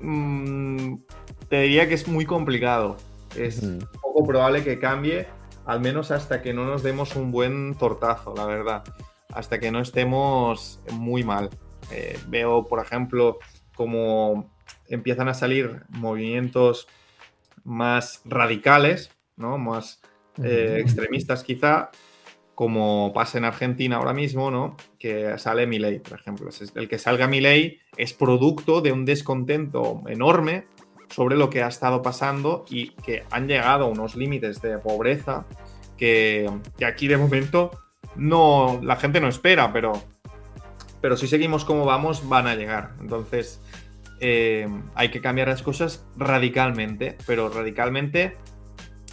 te diría que es muy complicado. Es poco probable que cambie, al menos hasta que no nos demos un buen tortazo, la verdad. Hasta que no estemos muy mal. Veo, por ejemplo, cómo empiezan a salir movimientos más radicales, ¿no? Más extremistas quizá, como pasa en Argentina ahora mismo, ¿no? Que sale Milei, por ejemplo. El que salga Milei es producto de un descontento enorme sobre lo que ha estado pasando y que han llegado a unos límites de pobreza que aquí de momento no, la gente no espera, pero si seguimos como vamos, van a llegar. Entonces, hay que cambiar las cosas radicalmente, pero radicalmente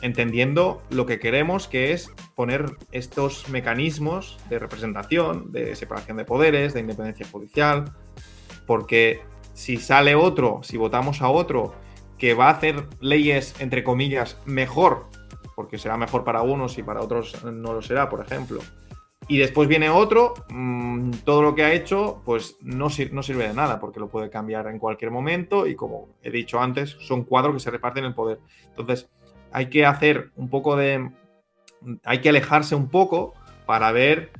entendiendo lo que queremos, que es poner estos mecanismos de representación, de separación de poderes, de independencia judicial, porque si sale otro, si votamos a otro que va a hacer leyes, entre comillas, mejor, porque será mejor para unos y para otros no lo será, por ejemplo, y después viene otro, todo lo que ha hecho pues no sirve de nada, porque lo puede cambiar en cualquier momento y, como he dicho antes, son cuadros que se reparten el poder. Entonces, hay que hacer un poco de... hay que alejarse un poco para ver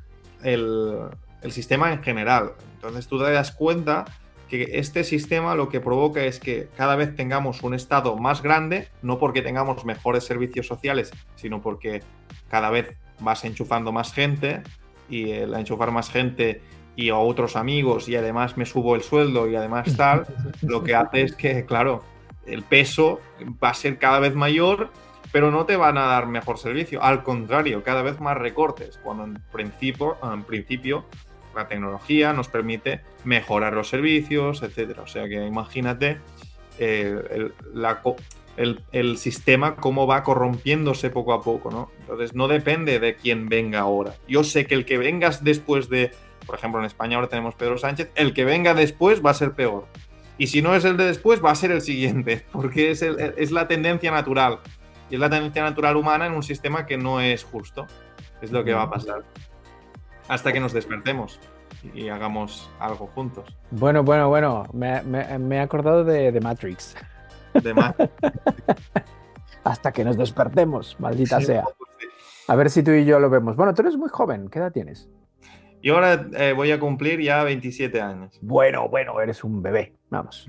el sistema en general. Entonces tú te das cuenta que este sistema lo que provoca es que cada vez tengamos un Estado más grande, no porque tengamos mejores servicios sociales, sino porque cada vez vas enchufando más gente, y el enchufar más gente y a otros amigos, y además me subo el sueldo y además tal, lo que hace es que, claro, el peso va a ser cada vez mayor, pero no te van a dar mejor servicio. Al contrario, cada vez más recortes, cuando en principio la tecnología nos permite mejorar los servicios, etcétera. O sea que imagínate el sistema cómo va corrompiéndose poco a poco, ¿no? Entonces no depende de quién venga ahora. Yo sé que el que venga después de, por ejemplo, en España ahora tenemos Pedro Sánchez, el que venga después va a ser peor. Y si no es el de después, va a ser el siguiente, porque es la tendencia natural. Y es la tendencia natural humana en un sistema que no es justo. Es lo que va a pasar. Hasta que nos despertemos y hagamos algo juntos. Bueno. Me he acordado de Matrix. De más. Hasta que nos despertemos, maldita sea. A ver si tú y yo lo vemos. Bueno, tú eres muy joven. ¿Qué edad tienes? Y ahora voy a cumplir ya 27 años. Bueno, eres un bebé. Vamos.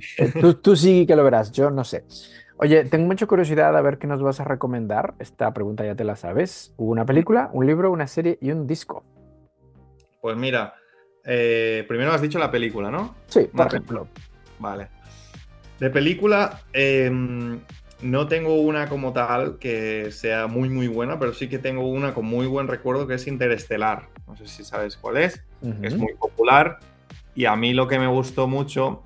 Tú sí que lo verás, yo no sé. Oye, tengo mucha curiosidad a ver qué nos vas a recomendar. Esta pregunta ya te la sabes. ¿Una película, un libro, una serie y un disco? Pues mira, primero has dicho la película, ¿no? Sí, por ejemplo. Vale. De película, no tengo una como tal que sea muy, muy buena, pero sí que tengo una con muy buen recuerdo, que es Interestelar. No sé si sabes cuál es. Es muy popular. Y a mí lo que me gustó mucho,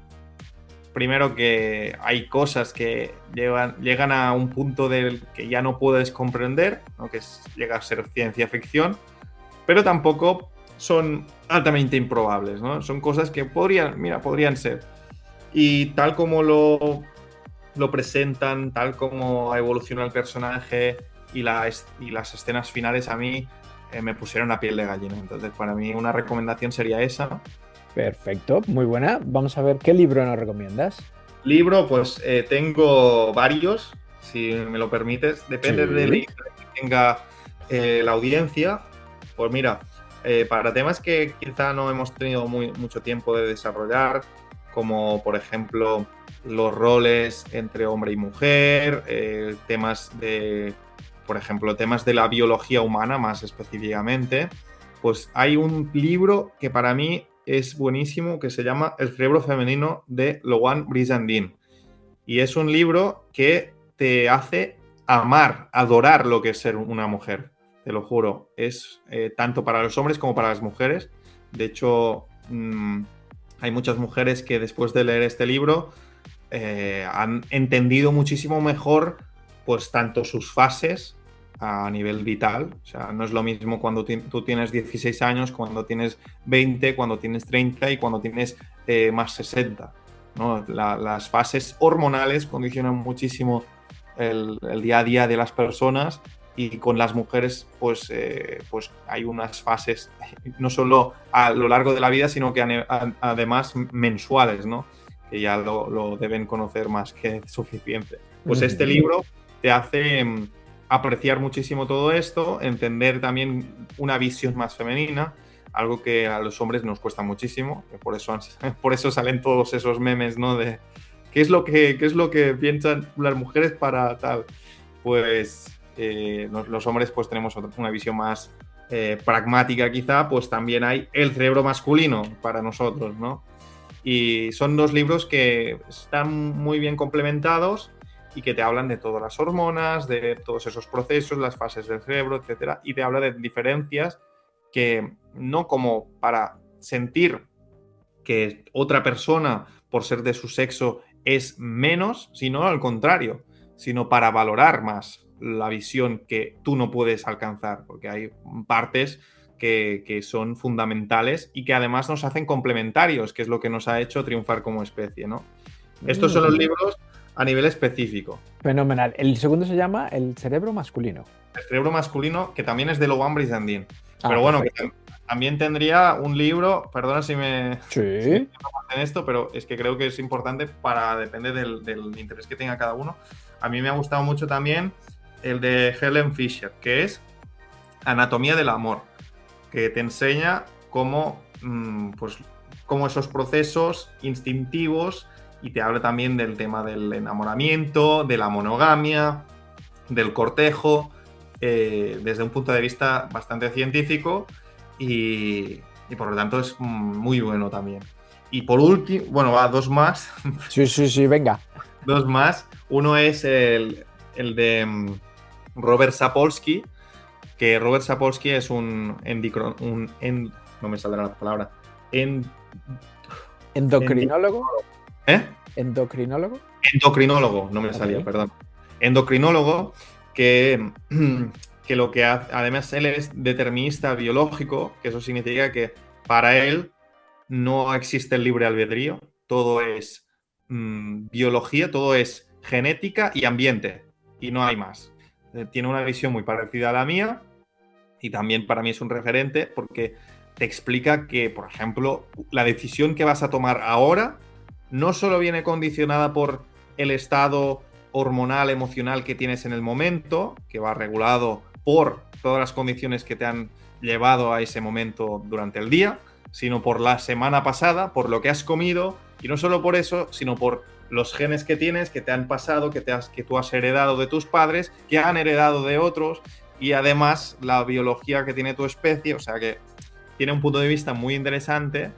primero que hay cosas que llegan a un punto del que ya no puedes comprender, ¿no? Que llega a ser ciencia ficción, pero tampoco son altamente improbables, ¿no? Son cosas que podrían ser. Y tal como lo presentan, tal como evoluciona el personaje y las escenas finales, a mí me pusieron la piel de gallina. Entonces, para mí una recomendación sería esa. Perfecto, muy buena. Vamos a ver qué libro nos recomiendas. Libro, pues tengo varios, si me lo permites. Depende del libro que tenga la audiencia. Pues mira, para temas que quizá no hemos tenido mucho tiempo de desarrollar, como por ejemplo los roles entre hombre y mujer, temas de la biología humana más específicamente, pues hay un libro que para mí es buenísimo, que se llama El cerebro femenino, de Loan Brizandine. Y es un libro que te hace adorar lo que es ser una mujer, te lo juro. Es tanto para los hombres como para las mujeres. De hecho, hay muchas mujeres que después de leer este libro han entendido muchísimo mejor, pues tanto sus fases a nivel vital. O sea, no es lo mismo cuando tú tienes 16 años, cuando tienes 20, cuando tienes 30 y cuando tienes más 60, ¿no? Las fases hormonales condicionan muchísimo el día a día de las personas, y con las mujeres pues hay unas fases no solo a lo largo de la vida, sino que además mensuales, ¿no? Que ya lo deben conocer más que suficiente. Pues este libro te hace apreciar muchísimo todo esto, entender también una visión más femenina, algo que a los hombres nos cuesta muchísimo, por eso salen todos esos memes, ¿no? De qué es lo que piensan las mujeres para tal. Pues los hombres pues tenemos una visión más pragmática quizá, pues también hay El cerebro masculino para nosotros, ¿no? Y son dos libros que están muy bien complementados y que te hablan de todas las hormonas, de todos esos procesos, las fases del cerebro, etcétera, y te habla de diferencias que no como para sentir que otra persona, por ser de su sexo, es menos, sino al contrario, sino para valorar más la visión que tú no puedes alcanzar, porque hay partes que son fundamentales y que además nos hacen complementarios, que es lo que nos ha hecho triunfar como especie, ¿no? Estos son los libros a nivel específico. Fenomenal. El segundo se llama El cerebro masculino. El cerebro masculino, que también es de Logan Brizandín. Ah, pero bueno, que perfecto. también tendría un libro, perdona si me Sí. en esto, pero es que creo que es importante para, depende del interés que tenga cada uno. A mí me ha gustado mucho también el de Helen Fisher, que es Anatomía del amor, que te enseña cómo, pues, cómo esos procesos instintivos, y te habla también del tema del enamoramiento, de la monogamia, del cortejo, desde un punto de vista bastante científico y por lo tanto es muy bueno también. Y por último, bueno, va dos más. Sí, venga. Dos más. Uno es el de Robert Sapolsky, que Robert Sapolsky es no me saldrá la palabra. ¿Endocrinólogo? ¿Eh? ¿Endocrinólogo? Endocrinólogo, no me salía, perdón. Endocrinólogo, que lo que hace, además él es determinista biológico, que eso significa que para él no existe el libre albedrío, todo es biología, todo es genética y ambiente, y no hay más. Tiene una visión muy parecida a la mía, y también para mí es un referente porque te explica que, por ejemplo, la decisión que vas a tomar ahora no solo viene condicionada por el estado hormonal, emocional que tienes en el momento, que va regulado por todas las condiciones que te han llevado a ese momento durante el día, sino por la semana pasada, por lo que has comido, y no solo por eso, sino por los genes que tienes, que te han pasado, que tú has heredado de tus padres, que han heredado de otros, y además la biología que tiene tu especie, o sea que tiene un punto de vista muy interesante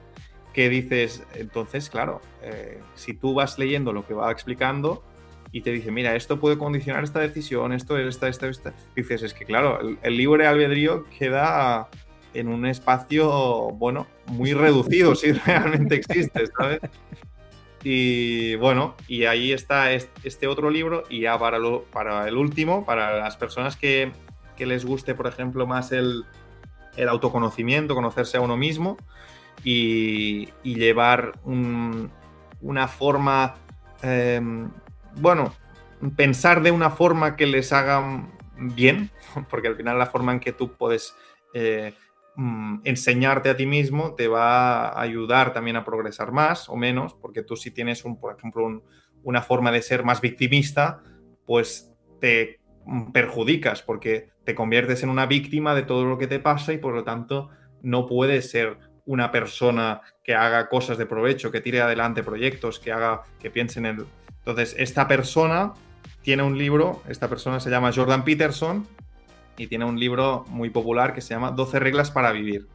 que dices, entonces, claro, si tú vas leyendo lo que va explicando y te dice, mira, esto puede condicionar esta decisión, esto, dices, es que claro, el libre albedrío queda en un espacio, bueno, muy reducido, si realmente existe, ¿sabes? Y bueno, y ahí está este otro libro, y ya para el último, para las personas que les guste, por ejemplo, más el autoconocimiento, conocerse a uno mismo y llevar una forma, bueno, pensar de una forma que les haga bien, porque al final la forma en que tú puedes enseñarte a ti mismo te va a ayudar también a progresar más o menos, porque tú si tienes, por ejemplo, una forma de ser más victimista, pues te perjudicas porque te conviertes en una víctima de todo lo que te pasa y por lo tanto no puedes ser una persona que haga cosas de provecho, que tire adelante proyectos, que piense en el... Entonces, esta persona tiene un libro, esta persona se llama Jordan Peterson y tiene un libro muy popular que se llama 12 reglas para vivir.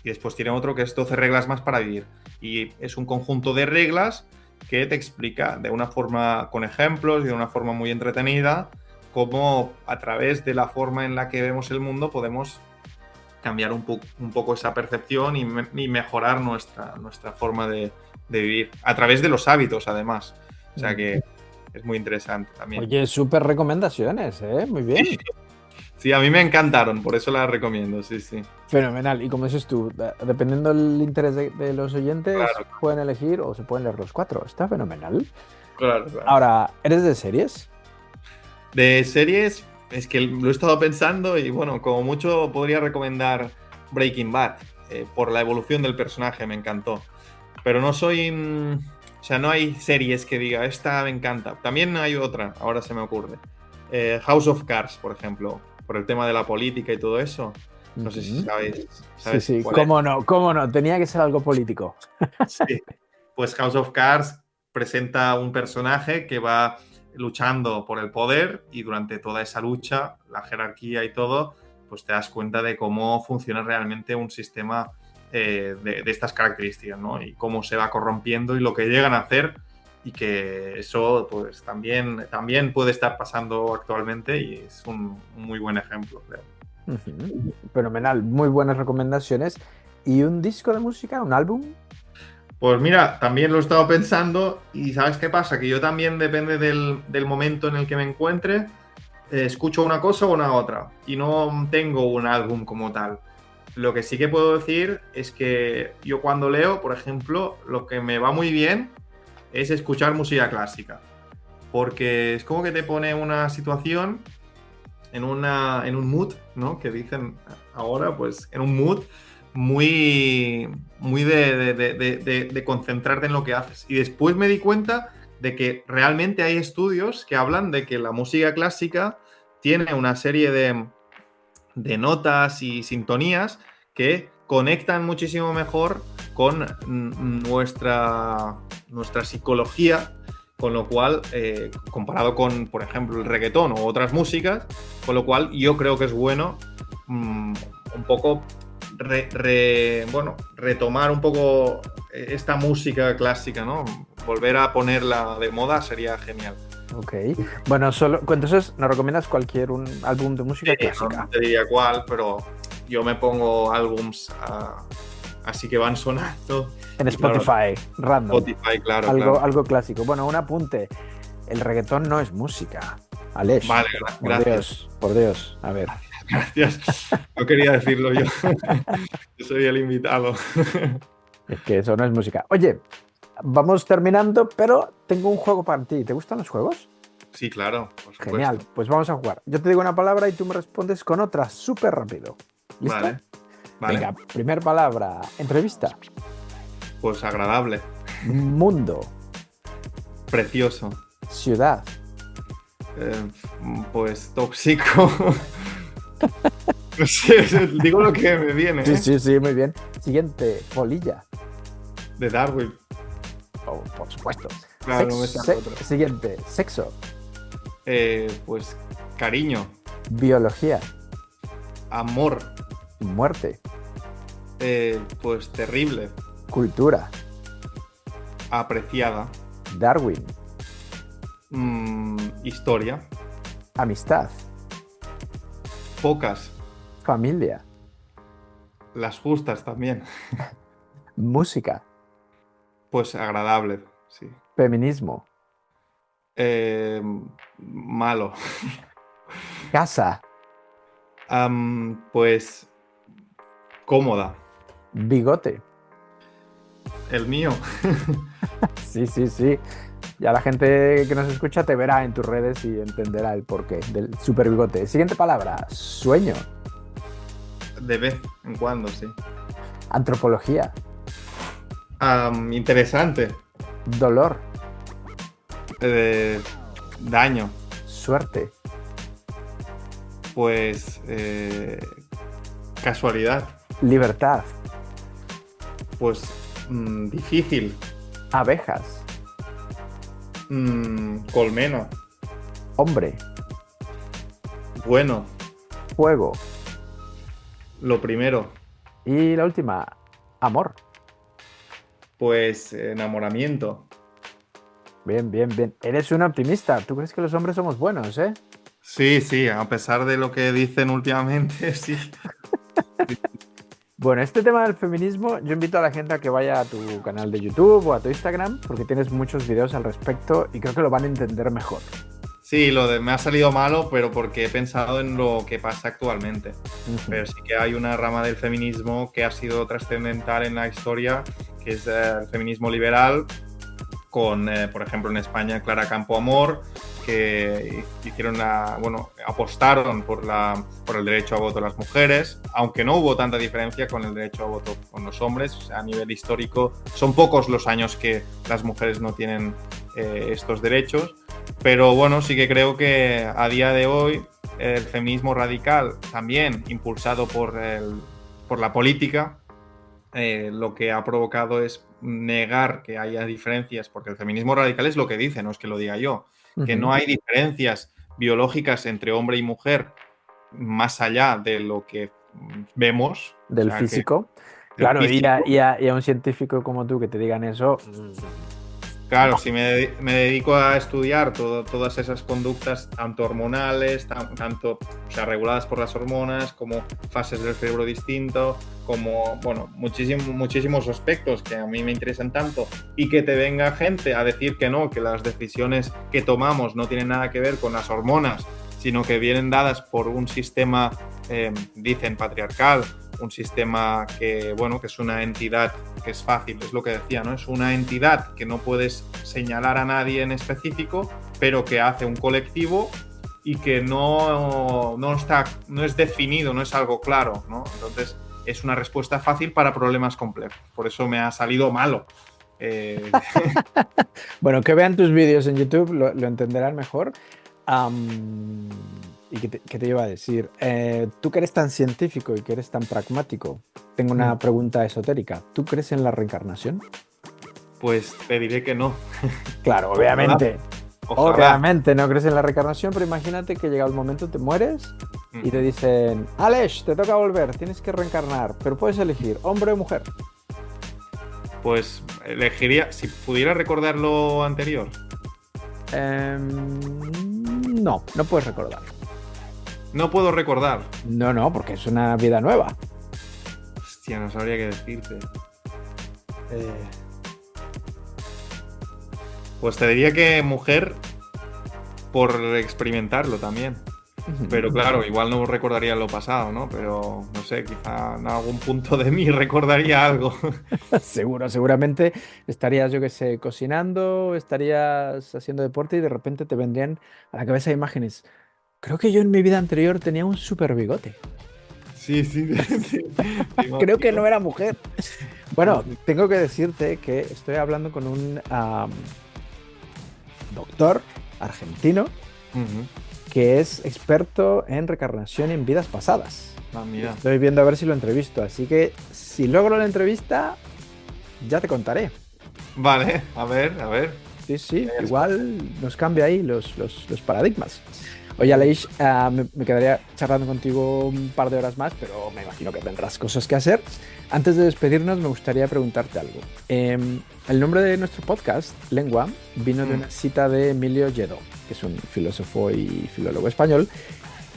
Y después tiene otro que es 12 reglas más para vivir. Y es un conjunto de reglas que te explica de una forma con ejemplos y de una forma muy entretenida cómo a través de la forma en la que vemos el mundo podemos cambiar un poco esa percepción y mejorar nuestra forma de vivir a través de los hábitos, además. O sea que es muy interesante también. Oye, súper recomendaciones, ¿eh? Muy bien. Sí, a mí me encantaron, por eso las recomiendo, sí. Fenomenal. Y como dices tú, dependiendo del interés de los oyentes, Claro. pueden elegir o se pueden leer los 4. Está fenomenal. Claro. Ahora, ¿eres de series? De series, es que lo he estado pensando y bueno, como mucho podría recomendar Breaking Bad, por la evolución del personaje, me encantó. Pero no soy... o sea, no hay series que diga, esta me encanta. También hay otra, ahora se me ocurre. House of Cards, por ejemplo, por el tema de la política y todo eso. No sé si sabéis Sí, cuál cómo no, tenía que ser algo político. Sí. Pues House of Cards presenta un personaje que va luchando por el poder y durante toda esa lucha, la jerarquía y todo, pues te das cuenta de cómo funciona realmente un sistema de estas características, ¿no? Y cómo se va corrompiendo y lo que llegan a hacer, y que eso pues también puede estar pasando actualmente, y es un muy buen ejemplo, creo. Fenomenal, muy buenas recomendaciones. ¿Y un disco de música, un álbum? Pues mira, también lo he estado pensando, y ¿sabes qué pasa? Que yo también, depende del momento en el que me encuentre, escucho una cosa o una otra, y no tengo un álbum como tal. Lo que sí que puedo decir es que yo, cuando leo, por ejemplo, lo que me va muy bien es escuchar música clásica, porque es como que te pone en una situación, en un mood, ¿no? Que dicen ahora, pues en un mood muy de concentrarte en lo que haces. Y después me di cuenta de que realmente hay estudios que hablan de que la música clásica tiene una serie de notas y sintonías que conectan muchísimo mejor con nuestra psicología, con lo cual, comparado con, por ejemplo, el reggaetón o otras músicas, con lo cual yo creo que es bueno un poco retomar un poco esta música clásica, ¿no? Volver a ponerla de moda sería genial. Ok. Bueno, entonces nos recomiendas un álbum de música clásica. No te diría cuál, pero yo me pongo álbums así que van sonando. En Spotify, claro, random. Spotify, claro. Algo clásico. Bueno, un apunte. El reggaetón no es música, Aleix. Vale, gracias. Por Dios. A ver. Gracias. No quería decirlo yo. Yo soy el invitado. Es que eso no es música. Oye, vamos terminando, pero tengo un juego para ti. ¿Te gustan los juegos? Sí, claro, por supuesto. Genial, pues vamos a jugar. Yo te digo una palabra y tú me respondes con otra, súper rápido. ¿Listo? Vale. Venga, primera palabra. Entrevista. Pues agradable. Mundo. Precioso. Ciudad. Pues tóxico. No sé, digo lo que me viene. Sí, muy bien. Siguiente, polilla. De Darwin. Oh, por supuesto. Claro, no me sale otro. Siguiente, sexo. Pues cariño. Biología. Amor. Muerte. Pues terrible. Cultura. Apreciada. Darwin. Historia. Amistad. Pocas. Familia. Las justas también. Música. Pues agradable, sí. Feminismo. Malo. Casa. Pues cómoda. Bigote. El mío. Sí. Ya la gente que nos escucha te verá en tus redes y entenderá el porqué del super bigote. Siguiente palabra, sueño. De vez en cuando, sí. Antropología. Interesante. Dolor. Daño. Suerte. Pues casualidad. Libertad. Pues difícil. Abejas. Colmena. Hombre. Bueno. Fuego. Lo primero. Y la última, amor. Pues enamoramiento. Bien. Eres un optimista. ¿Tú crees que los hombres somos buenos, eh? Sí, a pesar de lo que dicen últimamente, sí. Bueno, este tema del feminismo, yo invito a la gente a que vaya a tu canal de YouTube o a tu Instagram, porque tienes muchos videos al respecto y creo que lo van a entender mejor. Sí, me ha salido malo, pero porque he pensado en lo que pasa actualmente. Pero sí que hay una rama del feminismo que ha sido trascendental en la historia, que es el feminismo liberal, con, por ejemplo, en España, Clara Campoamor, que apostaron por el derecho a voto de las mujeres, aunque no hubo tanta diferencia con el derecho a voto con los hombres. O sea, a nivel histórico, son pocos los años que las mujeres no tienen estos derechos. Pero bueno, sí que creo que a día de hoy el feminismo radical, también impulsado por la política, lo que ha provocado es negar que haya diferencias, porque el feminismo radical es lo que dice, no es que lo diga yo, que no hay diferencias biológicas entre hombre y mujer más allá de lo que vemos. Del o sea, físico. el Claro, físico. y a un científico como tú que te digan eso. Claro, si me dedico a estudiar todas esas conductas, tanto hormonales, tanto, o sea, reguladas por las hormonas, como fases del cerebro distinto, como, bueno, muchísimos aspectos que a mí me interesan tanto, y que te venga gente a decir que no, que las decisiones que tomamos no tienen nada que ver con las hormonas, sino que vienen dadas por un sistema, dicen, patriarcal, un sistema que, bueno, que es una entidad que es fácil, es lo que decía, ¿no? Es una entidad que no puedes señalar a nadie en específico, pero que hace un colectivo y que no es definido, no es algo claro, ¿no? Entonces, es una respuesta fácil para problemas complejos. Por eso me ha salido malo. Bueno, que vean tus vídeos en YouTube, lo entenderán mejor. ¿Y qué te iba a decir? Tú que eres tan científico y que eres tan pragmático, tengo una pregunta esotérica. ¿Tú crees en la reencarnación? Pues te diré que no. Claro, obviamente. Ojalá. Obviamente no crees en la reencarnación, pero imagínate que llega el momento, te mueres y te dicen, Aleix, te toca volver, tienes que reencarnar, pero puedes elegir hombre o mujer. Pues elegiría, si pudiera recordar lo anterior. No puedes recordar. No puedo recordar. No, porque es una vida nueva. Hostia, no sabría qué decirte. Pues te diría que mujer por experimentarlo también. Pero claro, igual no recordaría lo pasado, ¿no? Pero no sé, quizá en algún punto de mí recordaría algo. Seguramente estarías, yo qué sé, cocinando, estarías haciendo deporte y de repente te vendrían a la cabeza imágenes. Creo que yo en mi vida anterior tenía un súper bigote. Sí. Creo que no era mujer. Bueno, tengo que decirte que estoy hablando con un doctor argentino que es experto en reencarnación en vidas pasadas. Mira. Estoy viendo a ver si lo entrevisto, así que si logro la entrevista, ya te contaré. Vale, a ver. Sí, igual nos cambia ahí los paradigmas. Oye, Aleix, me quedaría charlando contigo un par de horas más, pero me imagino que tendrás cosas que hacer. Antes de despedirnos, me gustaría preguntarte algo. El nombre de nuestro podcast, Lengua, vino de una cita de Emilio Lledó, que es un filósofo y filólogo español,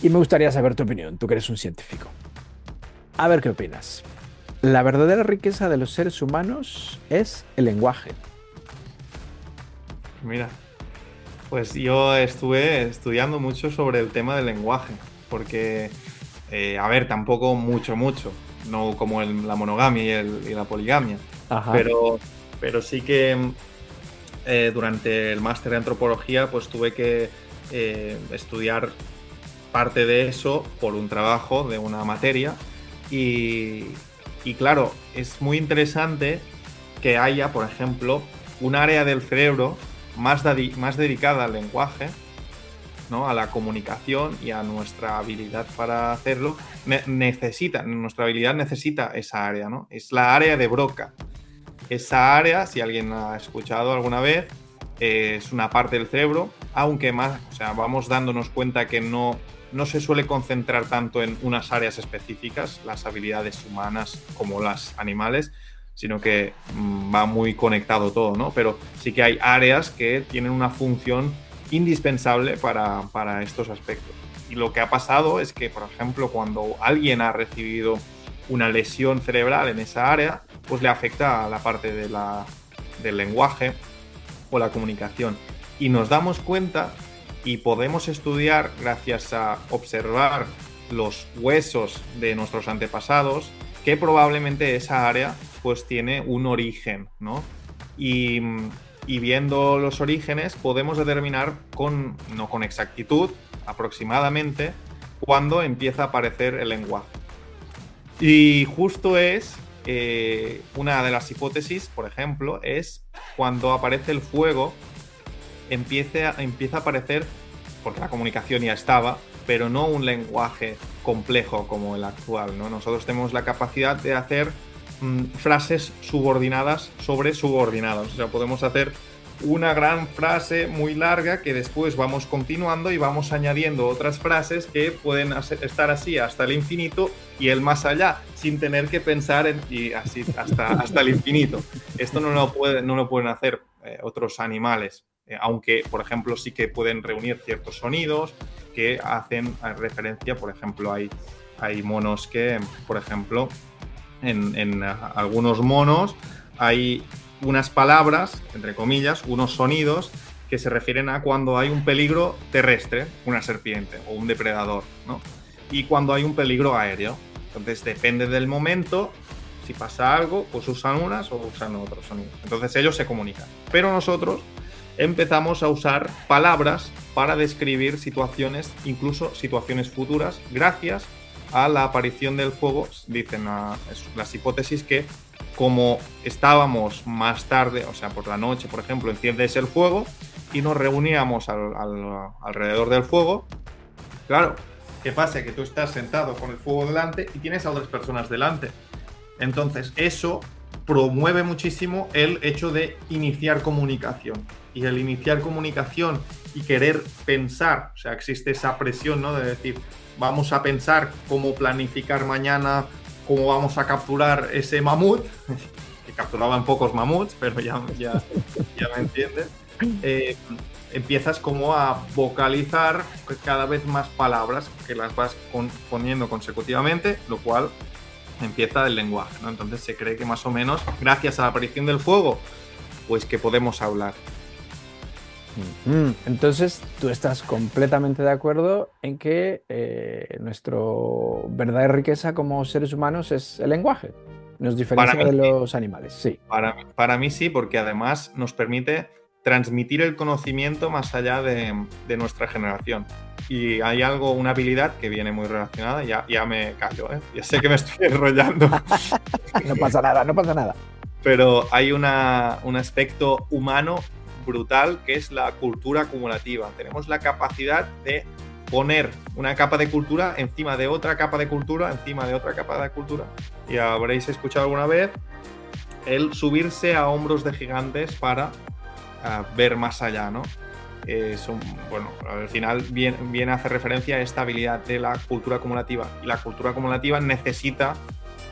y me gustaría saber tu opinión, tú que eres un científico. A ver qué opinas. La verdadera riqueza de los seres humanos es el lenguaje. Mira, pues yo estuve estudiando mucho sobre el tema del lenguaje, porque, a ver, tampoco mucho, no como la monogamia y la poligamia, pero sí que durante el máster de antropología pues tuve que estudiar parte de eso por un trabajo de una materia y claro, es muy interesante que haya, por ejemplo, un área del cerebro más dedicada al lenguaje, ¿no? A la comunicación y a nuestra habilidad para hacerlo. Nuestra habilidad necesita esa área, ¿no? Es la área de Broca. Esa área, si alguien la ha escuchado alguna vez, es una parte del cerebro, aunque más, o sea, vamos dándonos cuenta que no se suele concentrar tanto en unas áreas específicas, las habilidades humanas como las animales, sino que va muy conectado todo, ¿no? Pero sí que hay áreas que tienen una función indispensable para estos aspectos. Y lo que ha pasado es que, por ejemplo, cuando alguien ha recibido una lesión cerebral en esa área, pues le afecta a la parte del lenguaje o la comunicación. Y nos damos cuenta y podemos estudiar, gracias a observar los huesos de nuestros antepasados, que probablemente esa área pues tiene un origen, ¿no? Y viendo los orígenes podemos determinar no con exactitud, aproximadamente, cuándo empieza a aparecer el lenguaje. Y justo es una de las hipótesis, por ejemplo, es cuando aparece el fuego, empieza a aparecer, porque la comunicación ya estaba, pero no un lenguaje complejo como el actual, ¿no? Nosotros tenemos la capacidad de hacer frases subordinadas sobre subordinadas. O sea, podemos hacer una gran frase muy larga que después vamos continuando y vamos añadiendo otras frases que pueden estar así hasta el infinito y el más allá, sin tener que pensar y así hasta el infinito. Esto no lo pueden hacer otros animales, aunque, por ejemplo, sí que pueden reunir ciertos sonidos que hacen referencia, por ejemplo, hay monos que, por ejemplo, en algunos monos hay unas palabras, entre comillas, unos sonidos que se refieren a cuando hay un peligro terrestre, una serpiente o un depredador, ¿no? Y cuando hay un peligro aéreo. Entonces, depende del momento, si pasa algo, pues usan unas o usan otros sonidos. Entonces, ellos se comunican. Pero nosotros empezamos a usar palabras para describir situaciones, incluso situaciones futuras, gracias a la aparición del fuego. Dicen las hipótesis que como estábamos más tarde, o sea, por la noche, por ejemplo, enciendes el fuego y nos reuníamos alrededor del fuego. Claro, ¿qué pasa? Que tú estás sentado con el fuego delante y tienes a otras personas delante. Entonces, eso promueve muchísimo el hecho de iniciar comunicación. Y el iniciar comunicación y querer pensar, o sea, existe esa presión, ¿no? De decir, vamos a pensar cómo planificar mañana, cómo vamos a capturar ese mamut, que capturaban pocos mamuts, pero ya me entiendes. Empiezas como a vocalizar cada vez más palabras que las vas poniendo consecutivamente, lo cual empieza el lenguaje, ¿no? Entonces se cree que más o menos, gracias a la aparición del fuego, pues que podemos hablar. Entonces, tú estás completamente de acuerdo en que nuestra verdadera riqueza como seres humanos es el lenguaje. Nos diferencia de los animales, sí. Para mí sí, porque además nos permite transmitir el conocimiento más allá de nuestra generación. Y hay una habilidad que viene muy relacionada, ya me callo, ¿eh? Ya sé que me estoy enrollando. No pasa nada. Pero hay un aspecto humano brutal que es la cultura acumulativa. Tenemos la capacidad de poner una capa de cultura encima de otra capa de cultura, encima de otra capa de cultura. Y habréis escuchado alguna vez el subirse a hombros de gigantes para ver más allá, ¿no? Bueno, al final viene a hacer referencia a esta habilidad de la cultura acumulativa. Y la cultura acumulativa necesita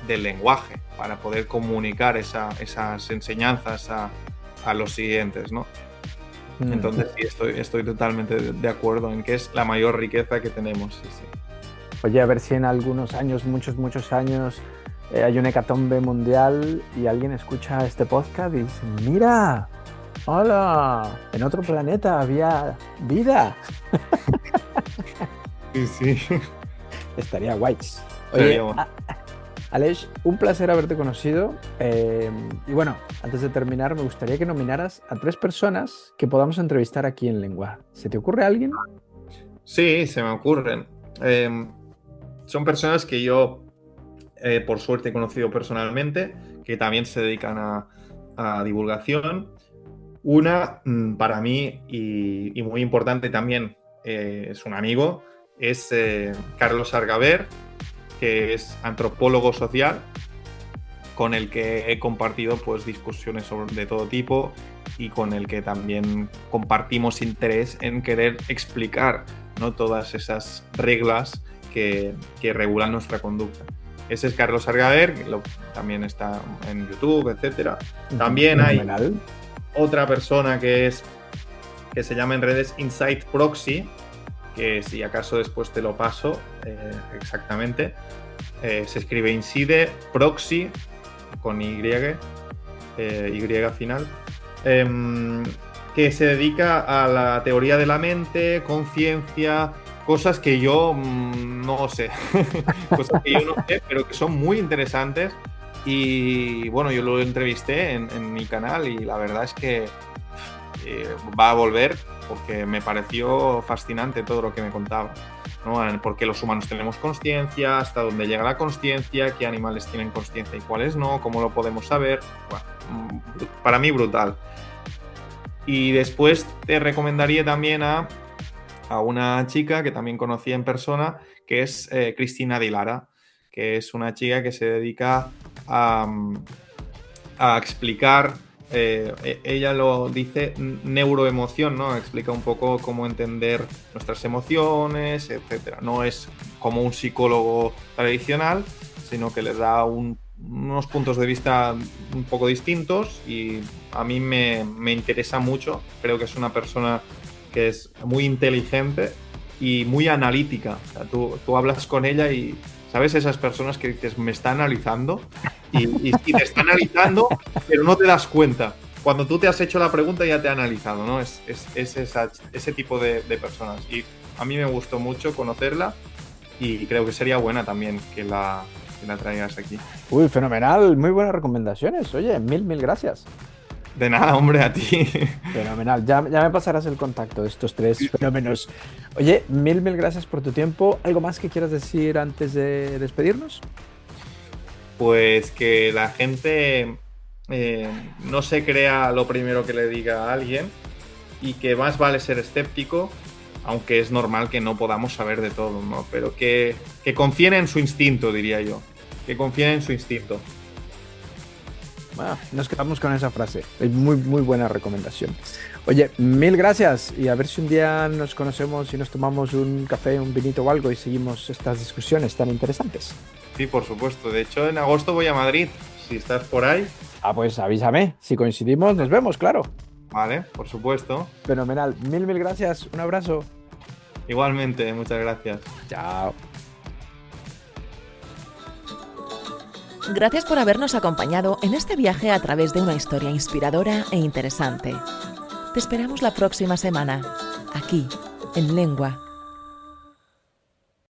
del lenguaje para poder comunicar esas enseñanzas a los siguientes, ¿no? Entonces sí, estoy totalmente de acuerdo en que es la mayor riqueza que tenemos. Sí. Oye, a ver si en algunos años, muchos años, hay una hecatombe mundial y alguien escucha este podcast y dice, mira, hola, en otro planeta había vida. Sí. Estaría guay. Oye, Aleix, un placer haberte conocido. Y bueno, antes de terminar, me gustaría que nominaras a 3 personas que podamos entrevistar aquí en Lengua. ¿Se te ocurre alguien? Sí, se me ocurren. Son personas que yo, por suerte, he conocido personalmente, que también se dedican a divulgación. Una, para mí, y muy importante también, es un amigo, es Carlos Argaver, que es antropólogo social, con el que he compartido pues discusiones de todo tipo y con el que también compartimos interés en querer explicar, ¿no?, todas esas reglas que regulan nuestra conducta. Ese es Carlos Argaver, también está en YouTube, etcétera. También hay otra persona que se llama en redes Insight Proxy, que si acaso después te lo paso exactamente. Se escribe Inside Proxy con Y final, que se dedica a la teoría de la mente, conciencia, cosas que yo no sé, cosas que yo no sé, pero que son muy interesantes. Y bueno, yo lo entrevisté en mi canal y la verdad es que va a volver porque me pareció fascinante todo lo que me contaba, ¿no? Porque los humanos tenemos consciencia, hasta dónde llega la consciencia, qué animales tienen consciencia y cuáles no, cómo lo podemos saber. Bueno, para mí brutal. Y después te recomendaría también a una chica que también conocí en persona, que es Cristina Dilara, que es una chica que se dedica a explicar ella lo dice neuroemoción, ¿no? Explica un poco cómo entender nuestras emociones, etcétera. No es como un psicólogo tradicional, sino que le da unos puntos de vista un poco distintos y a mí me interesa mucho. Creo que es una persona que es muy inteligente y muy analítica. O sea, tú hablas con ella y, ¿sabes? Esas personas que dices, me está analizando y te está analizando, pero no te das cuenta. Cuando tú te has hecho la pregunta ya te ha analizado, ¿no? Es ese tipo de personas. Y a mí me gustó mucho conocerla y creo que sería buena también que la traigas aquí. Uy, fenomenal, muy buenas recomendaciones. Oye, mil gracias. De nada, hombre, a ti. Fenomenal, ya me pasarás el contacto de estos tres fenómenos. Oye, mil gracias por tu tiempo. ¿Algo más que quieras decir antes de despedirnos? Pues que la gente no se crea lo primero que le diga a alguien y que más vale ser escéptico, aunque es normal que no podamos saber de todo, ¿no? Pero que confíen en su instinto, diría yo. Que confíen en su instinto. Bueno, nos quedamos con esa frase. Es muy buena recomendación. Oye, mil gracias y a ver si un día nos conocemos y nos tomamos un café, un vinito o algo y seguimos estas discusiones tan interesantes. Sí, por supuesto. De hecho, en agosto voy a Madrid. Si estás por ahí. Ah, pues avísame. Si coincidimos, nos vemos, claro. Vale, por supuesto. Fenomenal. Mil gracias. Un abrazo. Igualmente, muchas gracias. Chao. Gracias por habernos acompañado en este viaje a través de una historia inspiradora e interesante. Te esperamos la próxima semana, aquí, en Lengua.